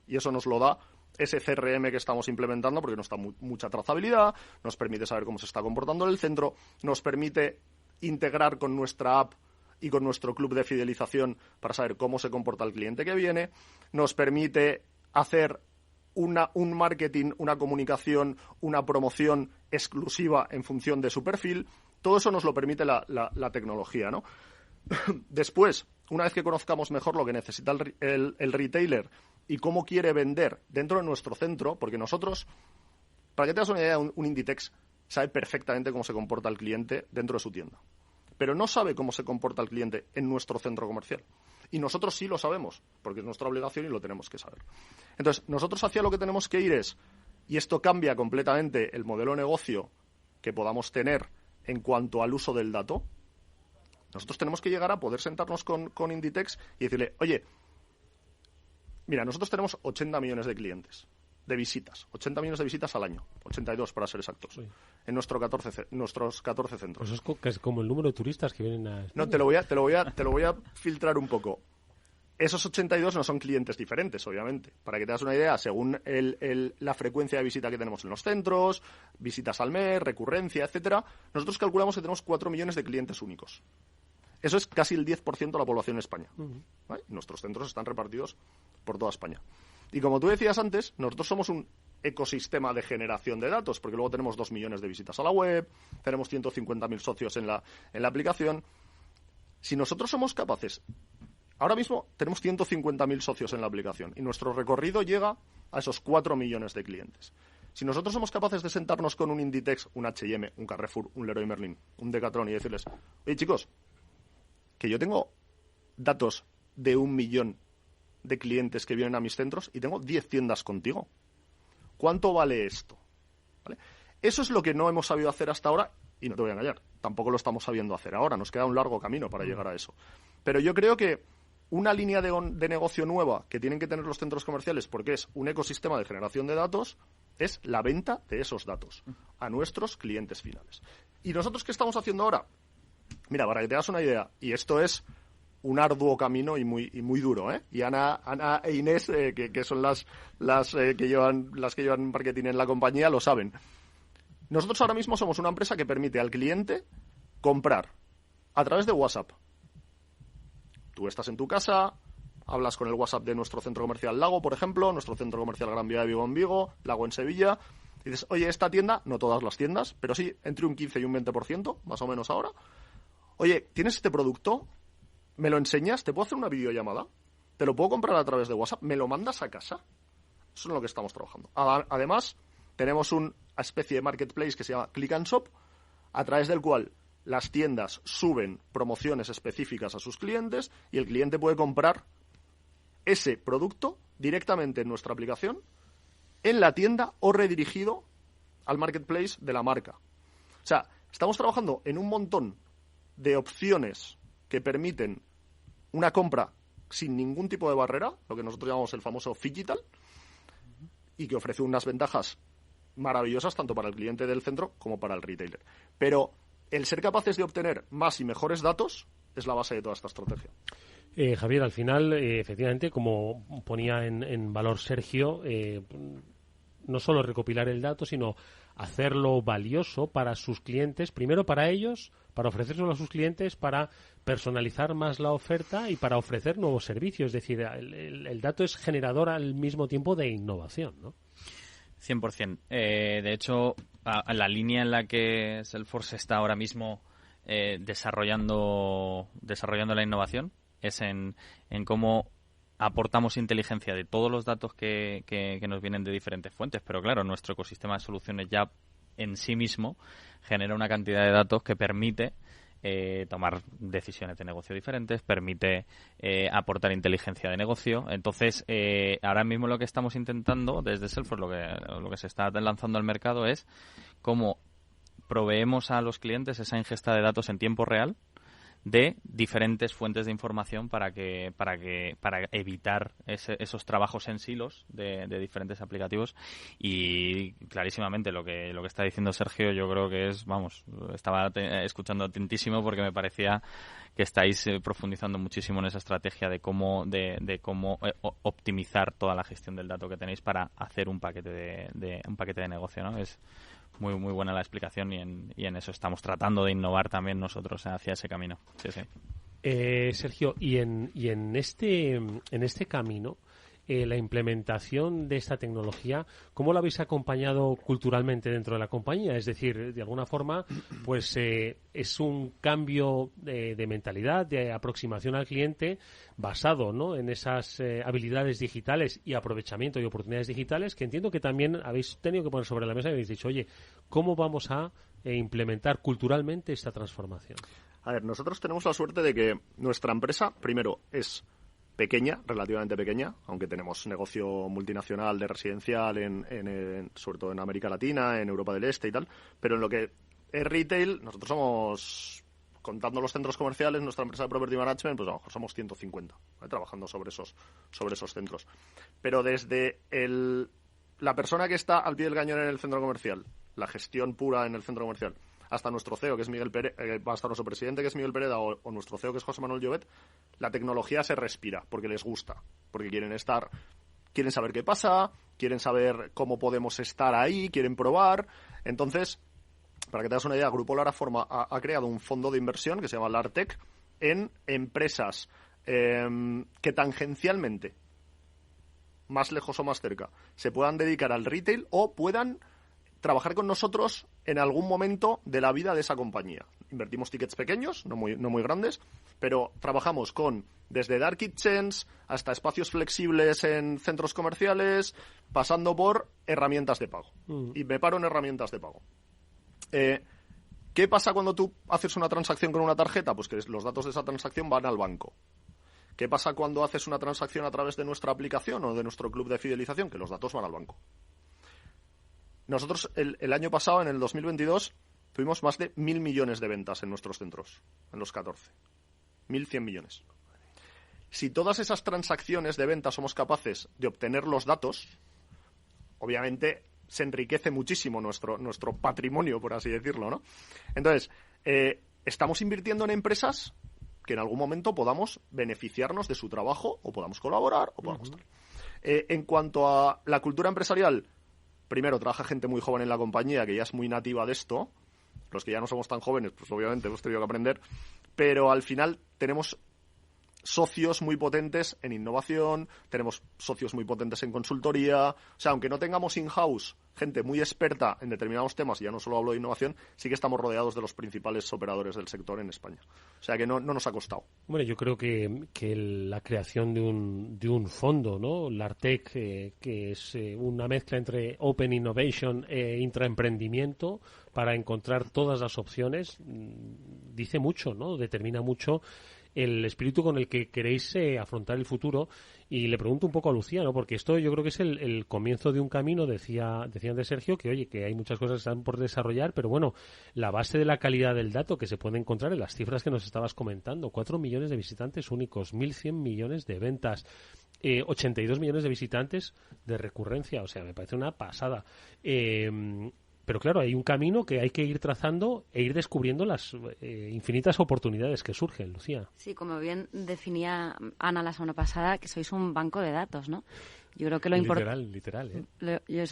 y eso nos lo da ese CRM que estamos implementando, porque nos da mucha trazabilidad, nos permite saber cómo se está comportando el centro, nos permite integrar con nuestra app y con nuestro club de fidelización para saber cómo se comporta el cliente que viene, nos permite hacer un marketing, una comunicación, una promoción exclusiva en función de su perfil. Todo eso nos lo permite la tecnología, ¿no? Después, una vez que conozcamos mejor lo que necesita el retailer y cómo quiere vender dentro de nuestro centro, porque nosotros, para que te hagas una idea, un Inditex sabe perfectamente cómo se comporta el cliente dentro de su tienda, pero no sabe cómo se comporta el cliente en nuestro centro comercial. Y nosotros sí lo sabemos, porque es nuestra obligación y lo tenemos que saber. Entonces, nosotros hacia lo que tenemos que ir es, y esto cambia completamente el modelo de negocio que podamos tener en cuanto al uso del dato, nosotros tenemos que llegar a poder sentarnos con Inditex y decirle, oye, mira, nosotros tenemos 80 millones de clientes, de visitas, 80 millones de visitas al año, 82 para ser exactos, sí, en nuestros 14 centros. Pues eso es como el número de turistas que vienen a España. No, te lo voy a filtrar un poco. Esos 82 no son clientes diferentes, obviamente. Para que te das una idea, según la frecuencia de visita que tenemos en los centros, visitas al mes, recurrencia, etcétera, nosotros calculamos que tenemos 4 millones de clientes únicos. Eso es casi el 10% de la población en España. ¿Vale? Nuestros centros están repartidos por toda España. Y como tú decías antes, nosotros somos un ecosistema de generación de datos, porque luego tenemos 2 millones de visitas a la web, tenemos 150.000 socios en la aplicación. Si nosotros somos capaces, ahora mismo tenemos 150.000 socios en la aplicación y nuestro recorrido llega a esos 4 millones de clientes. Si nosotros somos capaces de sentarnos con un Inditex, un H&M, un Carrefour, un Leroy Merlin, un Decathlon y decirles, oye chicos, que yo tengo datos de 1 millón de clientes que vienen a mis centros y tengo 10 tiendas contigo. ¿Cuánto vale esto? ¿Vale? Eso es lo que no hemos sabido hacer hasta ahora y no te voy a engañar, tampoco lo estamos sabiendo hacer ahora. Nos queda un largo camino para llegar a eso. Pero yo creo que una línea de negocio nueva que tienen que tener los centros comerciales, porque es un ecosistema de generación de datos, es la venta de esos datos a nuestros clientes finales. ¿Y nosotros qué estamos haciendo ahora? Mira, para que te hagas una idea, y esto es un arduo camino y muy duro, ¿eh? Y Ana e Inés, que son las que llevan marketing en la compañía, lo saben. Nosotros ahora mismo somos una empresa que permite al cliente comprar a través de WhatsApp. Tú estás en tu casa, hablas con el WhatsApp de nuestro centro comercial Lago, por ejemplo, nuestro centro comercial Gran Vía de Vigo en Vigo, Lago en Sevilla, y dices, oye, esta tienda, no todas las tiendas, pero sí entre un 15 y un 20%, más o menos ahora. Oye, ¿tienes este producto? ¿Me lo enseñas? ¿Te puedo hacer una videollamada? ¿Te lo puedo comprar a través de WhatsApp? ¿Me lo mandas a casa? Eso es lo que estamos trabajando. Además, tenemos una especie de marketplace que se llama Click and Shop, a través del cual las tiendas suben promociones específicas a sus clientes y el cliente puede comprar ese producto directamente en nuestra aplicación, en la tienda o redirigido al marketplace de la marca. O sea, estamos trabajando en un montón de opciones que permiten una compra sin ningún tipo de barrera, lo que nosotros llamamos el famoso phygital, y que ofrece unas ventajas maravillosas tanto para el cliente del centro como para el retailer. Pero el ser capaces de obtener más y mejores datos es la base de toda esta estrategia. Javier, al final, efectivamente, como ponía en valor Sergio, no solo recopilar el dato, sino hacerlo valioso para sus clientes, primero para ellos, para ofrecérselo a sus clientes, para personalizar más la oferta y para ofrecer nuevos servicios. Es decir, el dato es generador al mismo tiempo de innovación, ¿no? 100%. De hecho, la línea en la que Salesforce está ahora mismo desarrollando la innovación es en cómo aportamos inteligencia de todos los datos que nos vienen de diferentes fuentes, pero claro, nuestro ecosistema de soluciones ya en sí mismo genera una cantidad de datos que permite tomar decisiones de negocio diferentes, permite aportar inteligencia de negocio. Entonces, ahora mismo lo que estamos intentando desde Salesforce, lo que se está lanzando al mercado es cómo proveemos a los clientes esa ingesta de datos en tiempo real de diferentes fuentes de información para evitar esos trabajos en silos de diferentes aplicativos. Y clarísimamente lo que está diciendo Sergio, yo creo que es, estaba escuchando atentísimo porque me parecía que estáis profundizando muchísimo en esa estrategia de cómo optimizar toda la gestión del dato que tenéis para hacer un paquete de negocio, ¿no? Es muy muy buena la explicación y en eso estamos tratando de innovar también nosotros hacia ese camino. Sí, sí. Sergio, y en este camino, la implementación de esta tecnología, ¿cómo la habéis acompañado culturalmente dentro de la compañía? Es decir, de alguna forma, pues es un cambio de mentalidad, de aproximación al cliente basado, ¿no?, en esas habilidades digitales y aprovechamiento y oportunidades digitales, que entiendo que también habéis tenido que poner sobre la mesa y habéis dicho, oye, ¿cómo vamos a implementar culturalmente esta transformación? A ver, nosotros tenemos la suerte de que nuestra empresa, primero, es pequeña, relativamente pequeña, aunque tenemos negocio multinacional de residencial sobre todo en América Latina, en Europa del Este y tal, pero en lo que es retail, nosotros somos, contando los centros comerciales, nuestra empresa de Property Management, pues a lo mejor somos 150, ¿vale?, trabajando sobre esos centros. Pero desde la persona que está al pie del cañón en el centro comercial, la gestión pura en el centro comercial, hasta nuestro CEO, que es Miguel Pérez, hasta nuestro presidente, que es Miguel Pereda, o nuestro CEO, que es José Manuel Llobet, la tecnología se respira, porque les gusta, porque quieren saber qué pasa, quieren saber cómo podemos estar ahí, quieren probar. Entonces, para que te hagas una idea, Grupo Lar ha creado un fondo de inversión que se llama LarTech en empresas que tangencialmente, más lejos o más cerca, se puedan dedicar al retail o puedan trabajar con nosotros en algún momento de la vida de esa compañía. Invertimos tickets pequeños, no muy grandes, pero trabajamos desde dark kitchens hasta espacios flexibles en centros comerciales, pasando por herramientas de pago. Y me paro en herramientas de pago. ¿Qué pasa cuando tú haces una transacción con una tarjeta? Pues que los datos de esa transacción van al banco. ¿Qué pasa cuando haces una transacción a través de nuestra aplicación o de nuestro club de fidelización? Que los datos van al banco. Nosotros el año pasado, en el 2022, tuvimos más de 1.000 millones de ventas en nuestros centros, en los 14. 1.100 millones. Si todas esas transacciones de venta somos capaces de obtener los datos, obviamente se enriquece muchísimo nuestro patrimonio, por así decirlo, ¿no? Entonces, estamos invirtiendo en empresas que en algún momento podamos beneficiarnos de su trabajo o podamos colaborar o podamos tal. En cuanto a la cultura empresarial, primero, trabaja gente muy joven en la compañía que ya es muy nativa de esto. Los que ya no somos tan jóvenes, pues obviamente hemos tenido que aprender. Pero al final tenemos socios muy potentes en innovación, tenemos socios muy potentes en consultoría. O sea, aunque no tengamos in-house gente muy experta en determinados temas, y ya no solo hablo de innovación, sí que estamos rodeados de los principales operadores del sector en España. O sea que no nos ha costado. Bueno, yo creo que la creación de un fondo, ¿no? LarTech, que es una mezcla entre Open Innovation e intraemprendimiento para encontrar todas las opciones, dice mucho, ¿no? Determina mucho el espíritu con el que queréis afrontar el futuro. Y le pregunto un poco a Lucía, ¿no? Porque esto yo creo que es el comienzo de un camino. Decía antes Sergio que, oye, que hay muchas cosas que están por desarrollar, pero bueno, la base de la calidad del dato que se puede encontrar en las cifras que nos estabas comentando: 4 millones de visitantes únicos, 1.100 millones de ventas, 82 millones de visitantes de recurrencia. O sea, me parece una pasada. Pero claro, hay un camino que hay que ir trazando e ir descubriendo las infinitas oportunidades que surgen, Lucía. Sí, como bien definía Ana la semana pasada, que sois un banco de datos, ¿no? Yo creo que lo importante... Literal,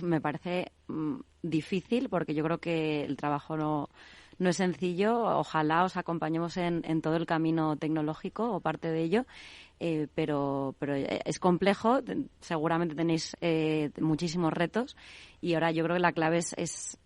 me parece difícil, porque yo creo que el trabajo no es sencillo. Ojalá os acompañemos en todo el camino tecnológico o parte de ello. Pero es complejo, seguramente tenéis muchísimos retos, y ahora yo creo que la clave es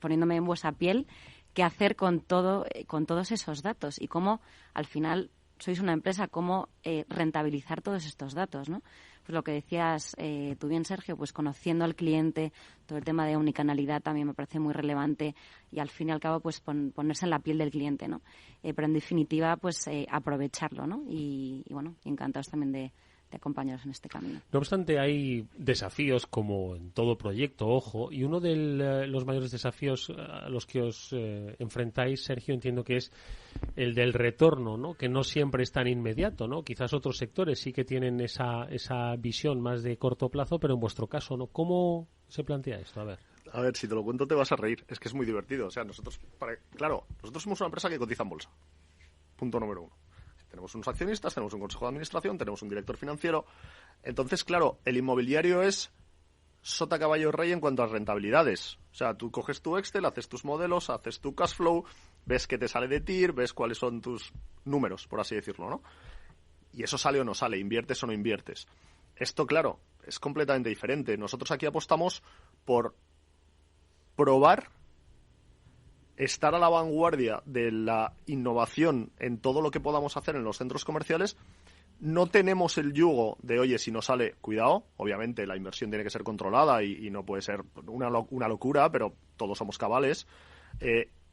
poniéndome en vuestra piel, qué hacer con todos esos datos y cómo al final sois una empresa, cómo rentabilizar todos estos datos, ¿no? Pues lo que decías tú bien, Sergio, pues conociendo al cliente, todo el tema de unicanalidad también me parece muy relevante, y al fin y al cabo pues ponerse en la piel del cliente, ¿no? Pero en definitiva pues aprovecharlo, ¿no? Y bueno, encantados también de acompañaros en este camino. No obstante, hay desafíos como en todo proyecto, ojo, y uno de los mayores desafíos a los que os enfrentáis, Sergio, entiendo que es el del retorno, ¿no? Que no siempre es tan inmediato, ¿no? Quizás otros sectores sí que tienen esa visión más de corto plazo, pero en vuestro caso, ¿no? ¿Cómo se plantea esto? A ver, si te lo cuento te vas a reír. Es que es muy divertido. O sea, nosotros somos una empresa que cotiza en bolsa. Punto número 1. Tenemos unos accionistas, tenemos un consejo de administración, tenemos un director financiero. Entonces, claro, el inmobiliario es sota, caballo, rey en cuanto a rentabilidades. O sea, tú coges tu Excel, haces tus modelos, haces tu cash flow, ves qué te sale de TIR, ves cuáles son tus números, por así decirlo, ¿no? Y eso sale o no sale, inviertes o no inviertes. Esto, claro, es completamente diferente. Nosotros aquí apostamos por probar, estar a la vanguardia de la innovación en todo lo que podamos hacer en los centros comerciales. No tenemos el yugo de, oye, si no sale, cuidado. Obviamente la inversión tiene que ser controlada y no puede ser una locura, pero todos somos cabales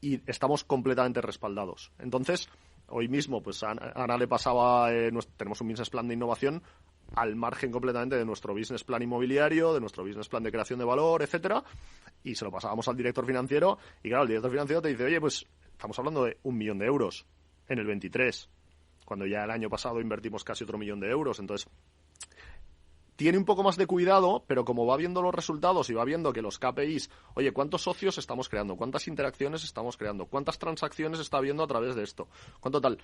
y estamos completamente respaldados. Entonces, hoy mismo, pues a Ana le pasaba, tenemos un business plan de innovación al margen completamente de nuestro business plan inmobiliario, de nuestro business plan de creación de valor, etcétera, y se lo pasábamos al director financiero, y claro, el director financiero te dice, oye, pues estamos hablando de 1 millón de euros en el 23, cuando ya el año pasado invertimos casi otro 1 millón de euros, entonces tiene un poco más de cuidado, pero como va viendo los resultados y va viendo que los KPIs, oye, ¿cuántos socios estamos creando? ¿Cuántas interacciones estamos creando? ¿Cuántas transacciones está viendo a través de esto? ¿Cuánto tal?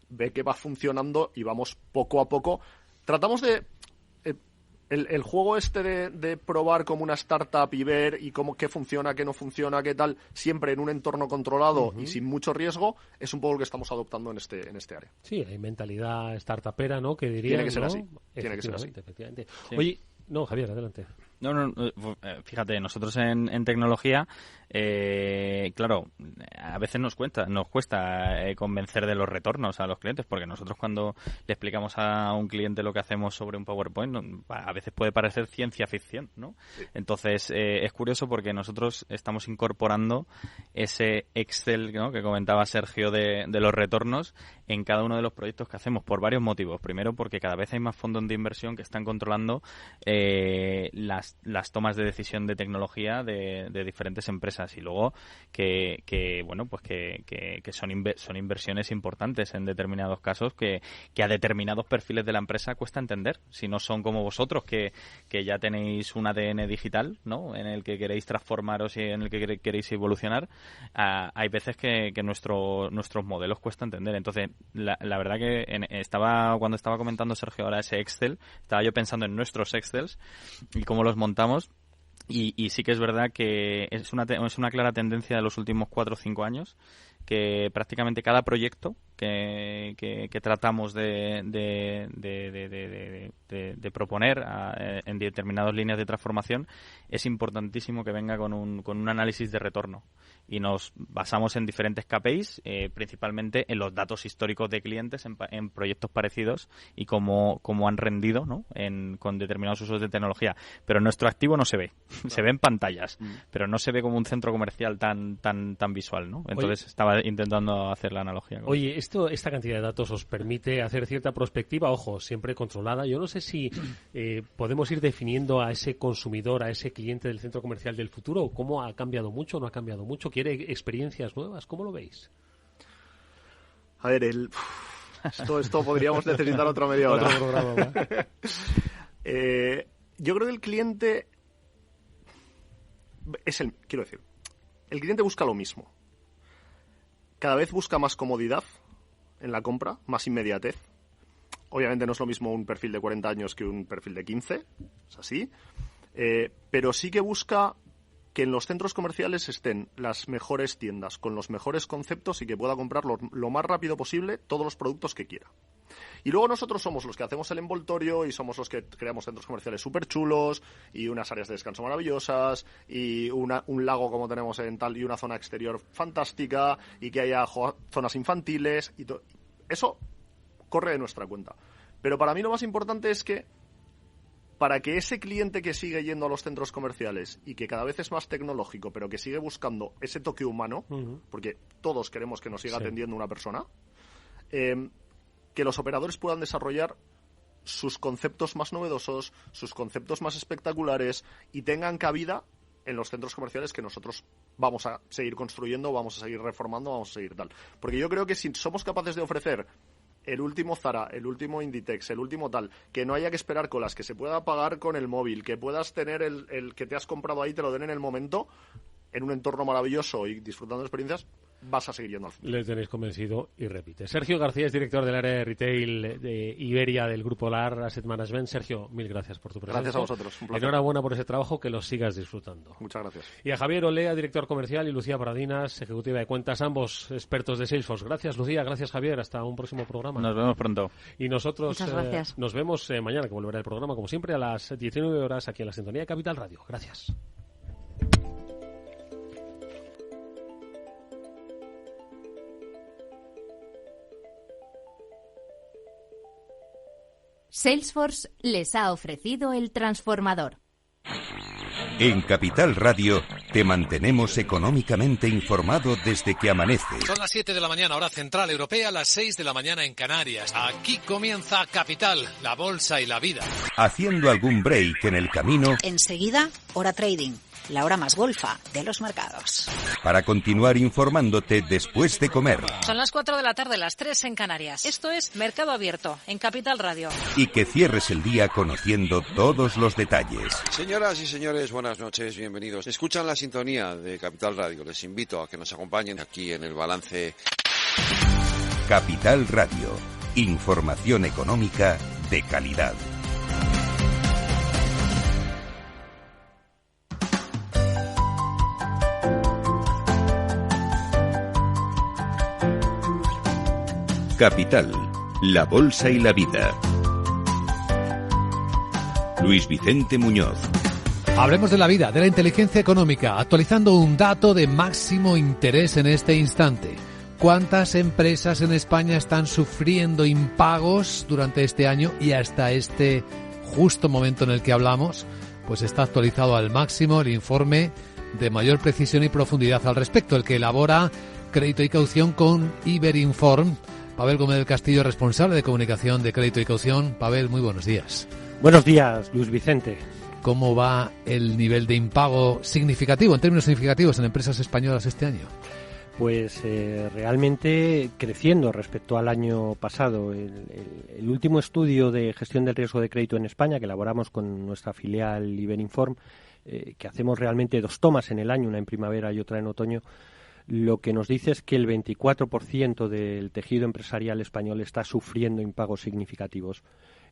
Ve que va funcionando y vamos poco a poco. Tratamos de... El juego de probar como una startup y ver y cómo qué funciona, qué no funciona, qué tal, siempre en un entorno controlado y sin mucho riesgo, es un poco lo que estamos adoptando en este área. Sí, hay mentalidad startupera, ¿no? Que diría, tiene que ser ¿no? así. Tiene que ser así. Efectivamente. Sí. Oye, no, Javier, adelante. No, fíjate, nosotros en tecnología, claro, a veces nos cuesta convencer de los retornos a los clientes, porque nosotros cuando le explicamos a un cliente lo que hacemos sobre un PowerPoint, a veces puede parecer ciencia ficción, ¿no? Sí. Entonces, es curioso porque nosotros estamos incorporando ese Excel, ¿no?, que comentaba Sergio de los retornos en cada uno de los proyectos que hacemos por varios motivos. Primero, porque cada vez hay más fondos de inversión que están controlando las tomas de decisión de tecnología de diferentes empresas, y luego que son inversiones importantes en determinados casos que a determinados perfiles de la empresa cuesta entender, si no son como vosotros que ya tenéis un ADN digital, ¿no?, en el que queréis transformaros y en el que queréis evolucionar. Hay veces que nuestros modelos cuesta entender. Entonces, la verdad que cuando estaba comentando Sergio ahora ese Excel, estaba yo pensando en nuestros Excels y cómo los montamos, y sí que es verdad que es una clara tendencia de los últimos 4 o 5 años, que prácticamente cada proyecto que tratamos de proponer en determinadas líneas de transformación, es importantísimo que venga con un análisis de retorno, y nos basamos en diferentes KPIs, principalmente en los datos históricos de clientes en proyectos parecidos y cómo han rendido, ¿no?, con determinados usos de tecnología. Pero nuestro activo no se ve, se ve en pantallas, pero no se ve como un centro comercial tan visual, ¿no? Entonces estaba intentando hacer la analogía. Oye, esta cantidad de datos os permite hacer cierta perspectiva, ojo, siempre controlada. Yo no sé si podemos ir definiendo a ese consumidor, a ese cliente del centro comercial del futuro, cómo ha cambiado mucho o no ha cambiado mucho, quiere experiencias nuevas, ¿cómo lo veis? A ver, esto podríamos necesitar otra media hora. Otro programa, ¿va? Yo creo que el cliente el cliente busca lo mismo. Cada vez busca más comodidad en la compra, más inmediatez. Obviamente no es lo mismo un perfil de 40 años que un perfil de 15, es así. Pero sí que busca que en los centros comerciales estén las mejores tiendas, con los mejores conceptos, y que pueda comprar lo más rápido posible todos los productos que quiera. Y luego nosotros somos los que hacemos el envoltorio y somos los que creamos centros comerciales súper chulos y unas áreas de descanso maravillosas y un lago como tenemos en tal y una zona exterior fantástica y que haya zonas infantiles y todo. Eso corre de nuestra cuenta. Pero para mí lo más importante es que para que ese cliente que sigue yendo a los centros comerciales y que cada vez es más tecnológico, pero que sigue buscando ese toque humano, porque todos queremos que nos siga atendiendo una persona, que los operadores puedan desarrollar sus conceptos más novedosos, sus conceptos más espectaculares y tengan cabida en los centros comerciales que nosotros vamos a seguir construyendo, vamos a seguir reformando, vamos a seguir tal. Porque yo creo que si somos capaces de ofrecer el último Zara, el último Inditex, el último tal, que no haya que esperar colas, que se pueda pagar con el móvil, que puedas tener el que te has comprado ahí, te lo den en el momento, en un entorno maravilloso y disfrutando de experiencias, vas a seguir yendo al futuro. Les tenéis convencido y repite. Sergio García es director del área de retail de Iberia del Grupo LAR Asset Management. Sergio, mil gracias por tu presencia. Gracias a vosotros. Un placer. Enhorabuena por ese trabajo, que lo sigas disfrutando. Muchas gracias. Y a Javier Olea, director comercial, y Lucía Paradinas, ejecutiva de cuentas, ambos expertos de Salesforce. Gracias, Lucía. Gracias, Javier. Hasta un próximo programa. Nos vemos pronto. Y nosotros nos vemos mañana, que volverá el programa, como siempre, a las 19 horas aquí en la sintonía de Capital Radio. Gracias. Salesforce les ha ofrecido el transformador. En Capital Radio te mantenemos económicamente informado desde que amanece. Son las 7 de la mañana, hora central europea, las 6 de la mañana en Canarias. Aquí comienza Capital, la bolsa y la vida. Haciendo algún break en el camino. Enseguida, hora trading, la hora más golfa de los mercados. Para continuar informándote después de comer. Son las 4 de la tarde, las 3 en Canarias. Esto es Mercado Abierto, en Capital Radio. Y que cierres el día conociendo todos los detalles. Señoras y señores, buenas noches, bienvenidos. Escuchan la sintonía de Capital Radio. Les invito a que nos acompañen aquí en el balance. Capital Radio. Información económica de calidad. Capital, la bolsa y la vida. Luis Vicente Muñoz. Hablemos de la vida, de la inteligencia económica, actualizando un dato de máximo interés en este instante. ¿Cuántas empresas en España están sufriendo impagos durante este año y hasta este justo momento en el que hablamos? Pues está actualizado al máximo el informe de mayor precisión y profundidad al respecto, el que elabora Crédito y Caución con Iberinform. Pavel Gómez del Castillo, responsable de comunicación de Crédito y Caución. Pavel, muy buenos días. Buenos días, Luis Vicente. ¿Cómo va el nivel de impago significativo, en términos significativos, en empresas españolas este año? Pues realmente creciendo respecto al año pasado. El último estudio de gestión del riesgo de crédito en España, que elaboramos con nuestra filial Iberinform, que hacemos realmente 2 tomas en el año, una en primavera y otra en otoño, lo que nos dice es que el 24% del tejido empresarial español está sufriendo impagos significativos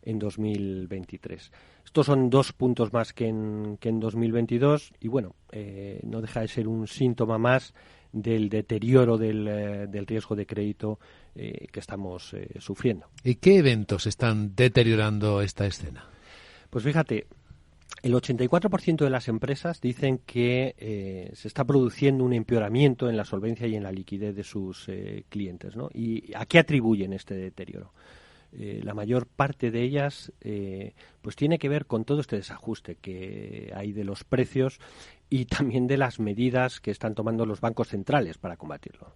en 2023. Estos son 2 puntos más que en 2022 y bueno, no deja de ser un síntoma más del deterioro del riesgo de crédito que estamos sufriendo. ¿Y qué eventos están deteriorando esta escena? Pues fíjate, el 84% de las empresas dicen que se está produciendo un empeoramiento en la solvencia y en la liquidez de sus clientes, ¿no? ¿Y a qué atribuyen este deterioro? La mayor parte de ellas pues tiene que ver con todo este desajuste que hay de los precios y también de las medidas que están tomando los bancos centrales para combatirlo.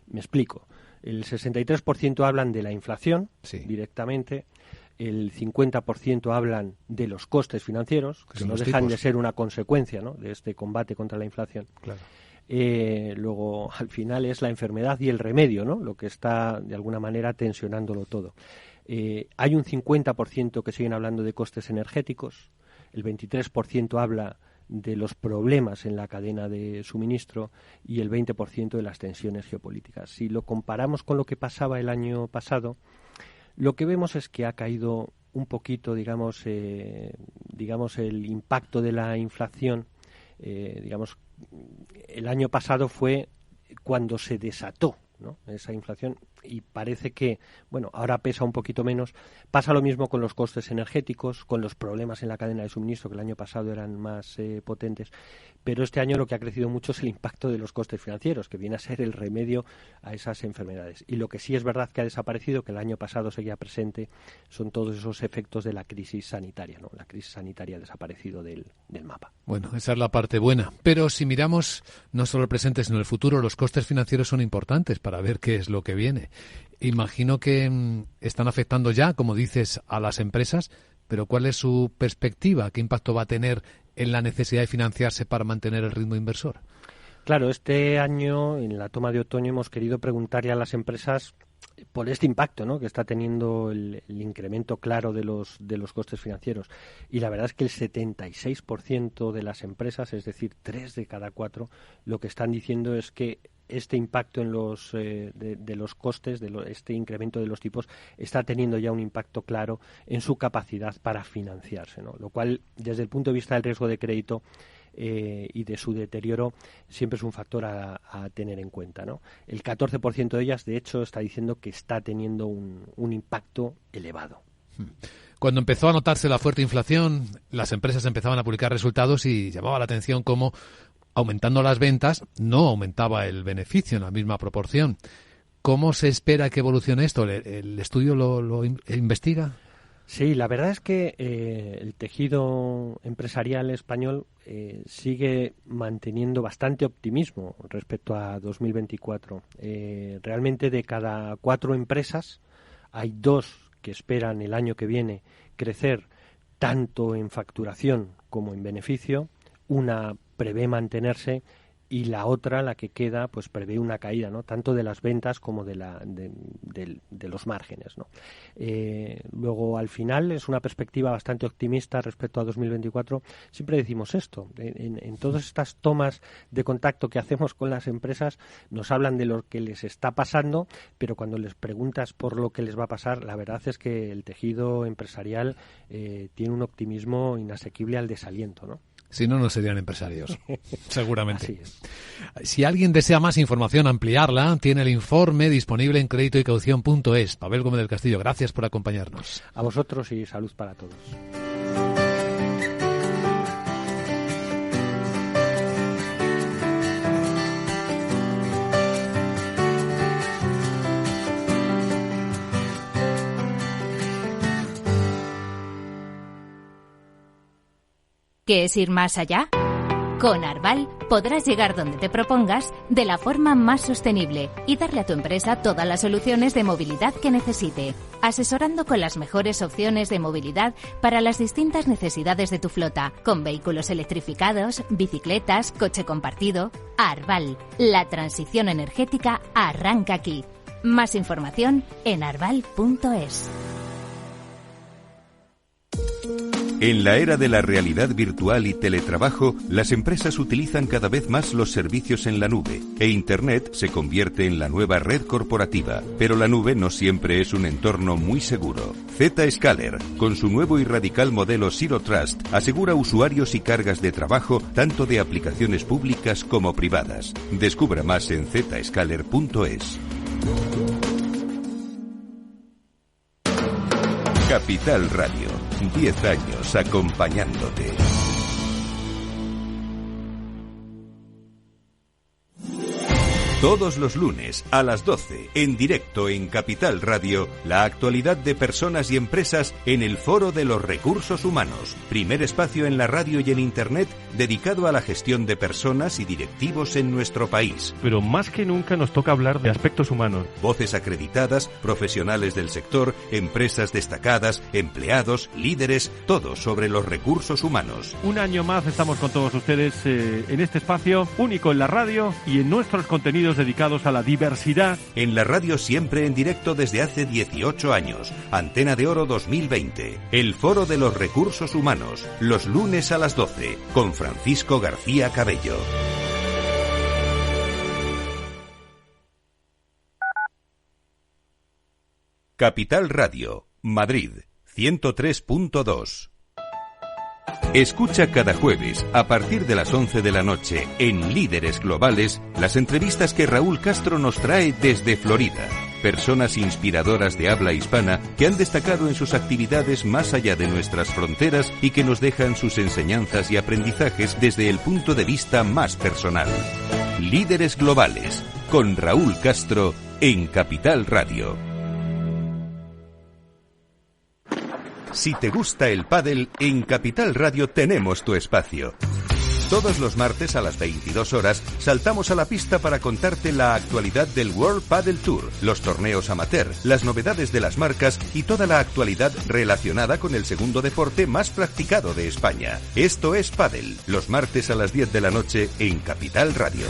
Me explico. El 63% hablan de la inflación directamente. El 50% hablan de los costes financieros, que no dejan de ser una consecuencia, ¿no?, de este combate contra la inflación. Claro. Luego, al final, es la enfermedad y el remedio, ¿no?, lo que está, de alguna manera, tensionándolo todo. Hay un 50% que siguen hablando de costes energéticos, el 23% habla de los problemas en la cadena de suministro y el 20% de las tensiones geopolíticas. Si lo comparamos con lo que pasaba el año pasado, lo que vemos es que ha caído un poquito, digamos, el impacto de la inflación. El año pasado fue cuando se desató, ¿no?, esa inflación, y parece que, bueno, ahora pesa un poquito menos. Pasa lo mismo con los costes energéticos, con los problemas en la cadena de suministro, que el año pasado eran más potentes, pero este año lo que ha crecido mucho es el impacto de los costes financieros, que viene a ser el remedio a esas enfermedades. Y lo que sí es verdad que ha desaparecido, que el año pasado seguía presente, son todos esos efectos de la crisis sanitaria, ¿no? La crisis sanitaria ha desaparecido del mapa. Bueno, esa es la parte buena. Pero si miramos no solo el presente, sino el futuro, los costes financieros son importantes para ver qué es lo que viene. Imagino que están afectando ya, como dices, a las empresas, pero ¿cuál es su perspectiva? ¿Qué impacto va a tener en la necesidad de financiarse para mantener el ritmo inversor? Claro, este año, en la toma de otoño, hemos querido preguntarle a las empresas por este impacto, ¿no?, que está teniendo el incremento claro de los costes financieros. Y la verdad es que el 76% de las empresas, es decir, 3 de cada 4, lo que están diciendo es que este impacto en los de los costes, este incremento de los tipos, está teniendo ya un impacto claro en su capacidad para financiarse, ¿no? Lo cual, desde el punto de vista del riesgo de crédito y de su deterioro, siempre es un factor a tener en cuenta, ¿no? El 14% de ellas, de hecho, está diciendo que está teniendo un impacto elevado. Cuando empezó a notarse la fuerte inflación, las empresas empezaban a publicar resultados y llamaba la atención cómo, aumentando las ventas, no aumentaba el beneficio en la misma proporción. ¿Cómo se espera que evolucione esto? ¿El estudio lo investiga? Sí, la verdad es que el tejido empresarial español sigue manteniendo bastante optimismo respecto a 2024. Realmente de cada 4 empresas hay 2 que esperan el año que viene crecer tanto en facturación como en beneficio. Una prevé mantenerse y la otra, la que queda, pues prevé una caída, ¿no?, tanto de las ventas como de los márgenes, ¿no? Luego, al final, es una perspectiva bastante optimista respecto a 2024. Siempre decimos esto, en todas estas tomas de contacto que hacemos con las empresas, nos hablan de lo que les está pasando, pero cuando les preguntas por lo que les va a pasar, la verdad es que el tejido empresarial tiene un optimismo inasequible al desaliento, ¿no? Si no, no serían empresarios, seguramente. Así es. Si alguien desea más información, ampliarla, tiene el informe disponible en créditoycaución.es. Pavel Gómez del Castillo, gracias por acompañarnos. A vosotros y salud para todos. ¿Qué es ir más allá? Con Arval podrás llegar donde te propongas de la forma más sostenible y darle a tu empresa todas las soluciones de movilidad que necesite, asesorando con las mejores opciones de movilidad para las distintas necesidades de tu flota, con vehículos electrificados, bicicletas, coche compartido. Arval, la transición energética arranca aquí. Más información en arval.es. En la era de la realidad virtual y teletrabajo, las empresas utilizan cada vez más los servicios en la nube, e Internet se convierte en la nueva red corporativa. Pero la nube no siempre es un entorno muy seguro. Zscaler, con su nuevo y radical modelo Zero Trust, asegura usuarios y cargas de trabajo tanto de aplicaciones públicas como privadas. Descubra más en zscaler.es. Capital Radio, 10 años acompañándote. Todos los lunes a las 12, en directo en Capital Radio, la actualidad de personas y empresas en el Foro de los Recursos Humanos, primer espacio en la radio y en Internet dedicado a la gestión de personas y directivos en nuestro país. Pero más que nunca nos toca hablar de aspectos humanos. Voces acreditadas, profesionales del sector, empresas destacadas, empleados, líderes, todo sobre los recursos humanos. Un año más estamos con todos ustedes en este espacio único en la radio y en nuestros contenidos dedicados a la diversidad. En la radio siempre en directo desde hace 18 años. Antena de Oro 2020. El Foro de los Recursos Humanos. Los lunes a las 12. Con Francisco García Cabello. Capital Radio. Madrid. 103.2. Escucha cada jueves, a partir de las 11 de la noche, en Líderes Globales, las entrevistas que Raúl Castro nos trae desde Florida. Personas inspiradoras de habla hispana que han destacado en sus actividades más allá de nuestras fronteras y que nos dejan sus enseñanzas y aprendizajes desde el punto de vista más personal. Líderes Globales, con Raúl Castro, en Capital Radio. Si te gusta el pádel, en Capital Radio tenemos tu espacio. Todos los martes a las 22 horas saltamos a la pista para contarte la actualidad del World Padel Tour, los torneos amateur, las novedades de las marcas y toda la actualidad relacionada con el segundo deporte más practicado de España. Esto es Padel, los martes a las 10 de la noche en Capital Radio.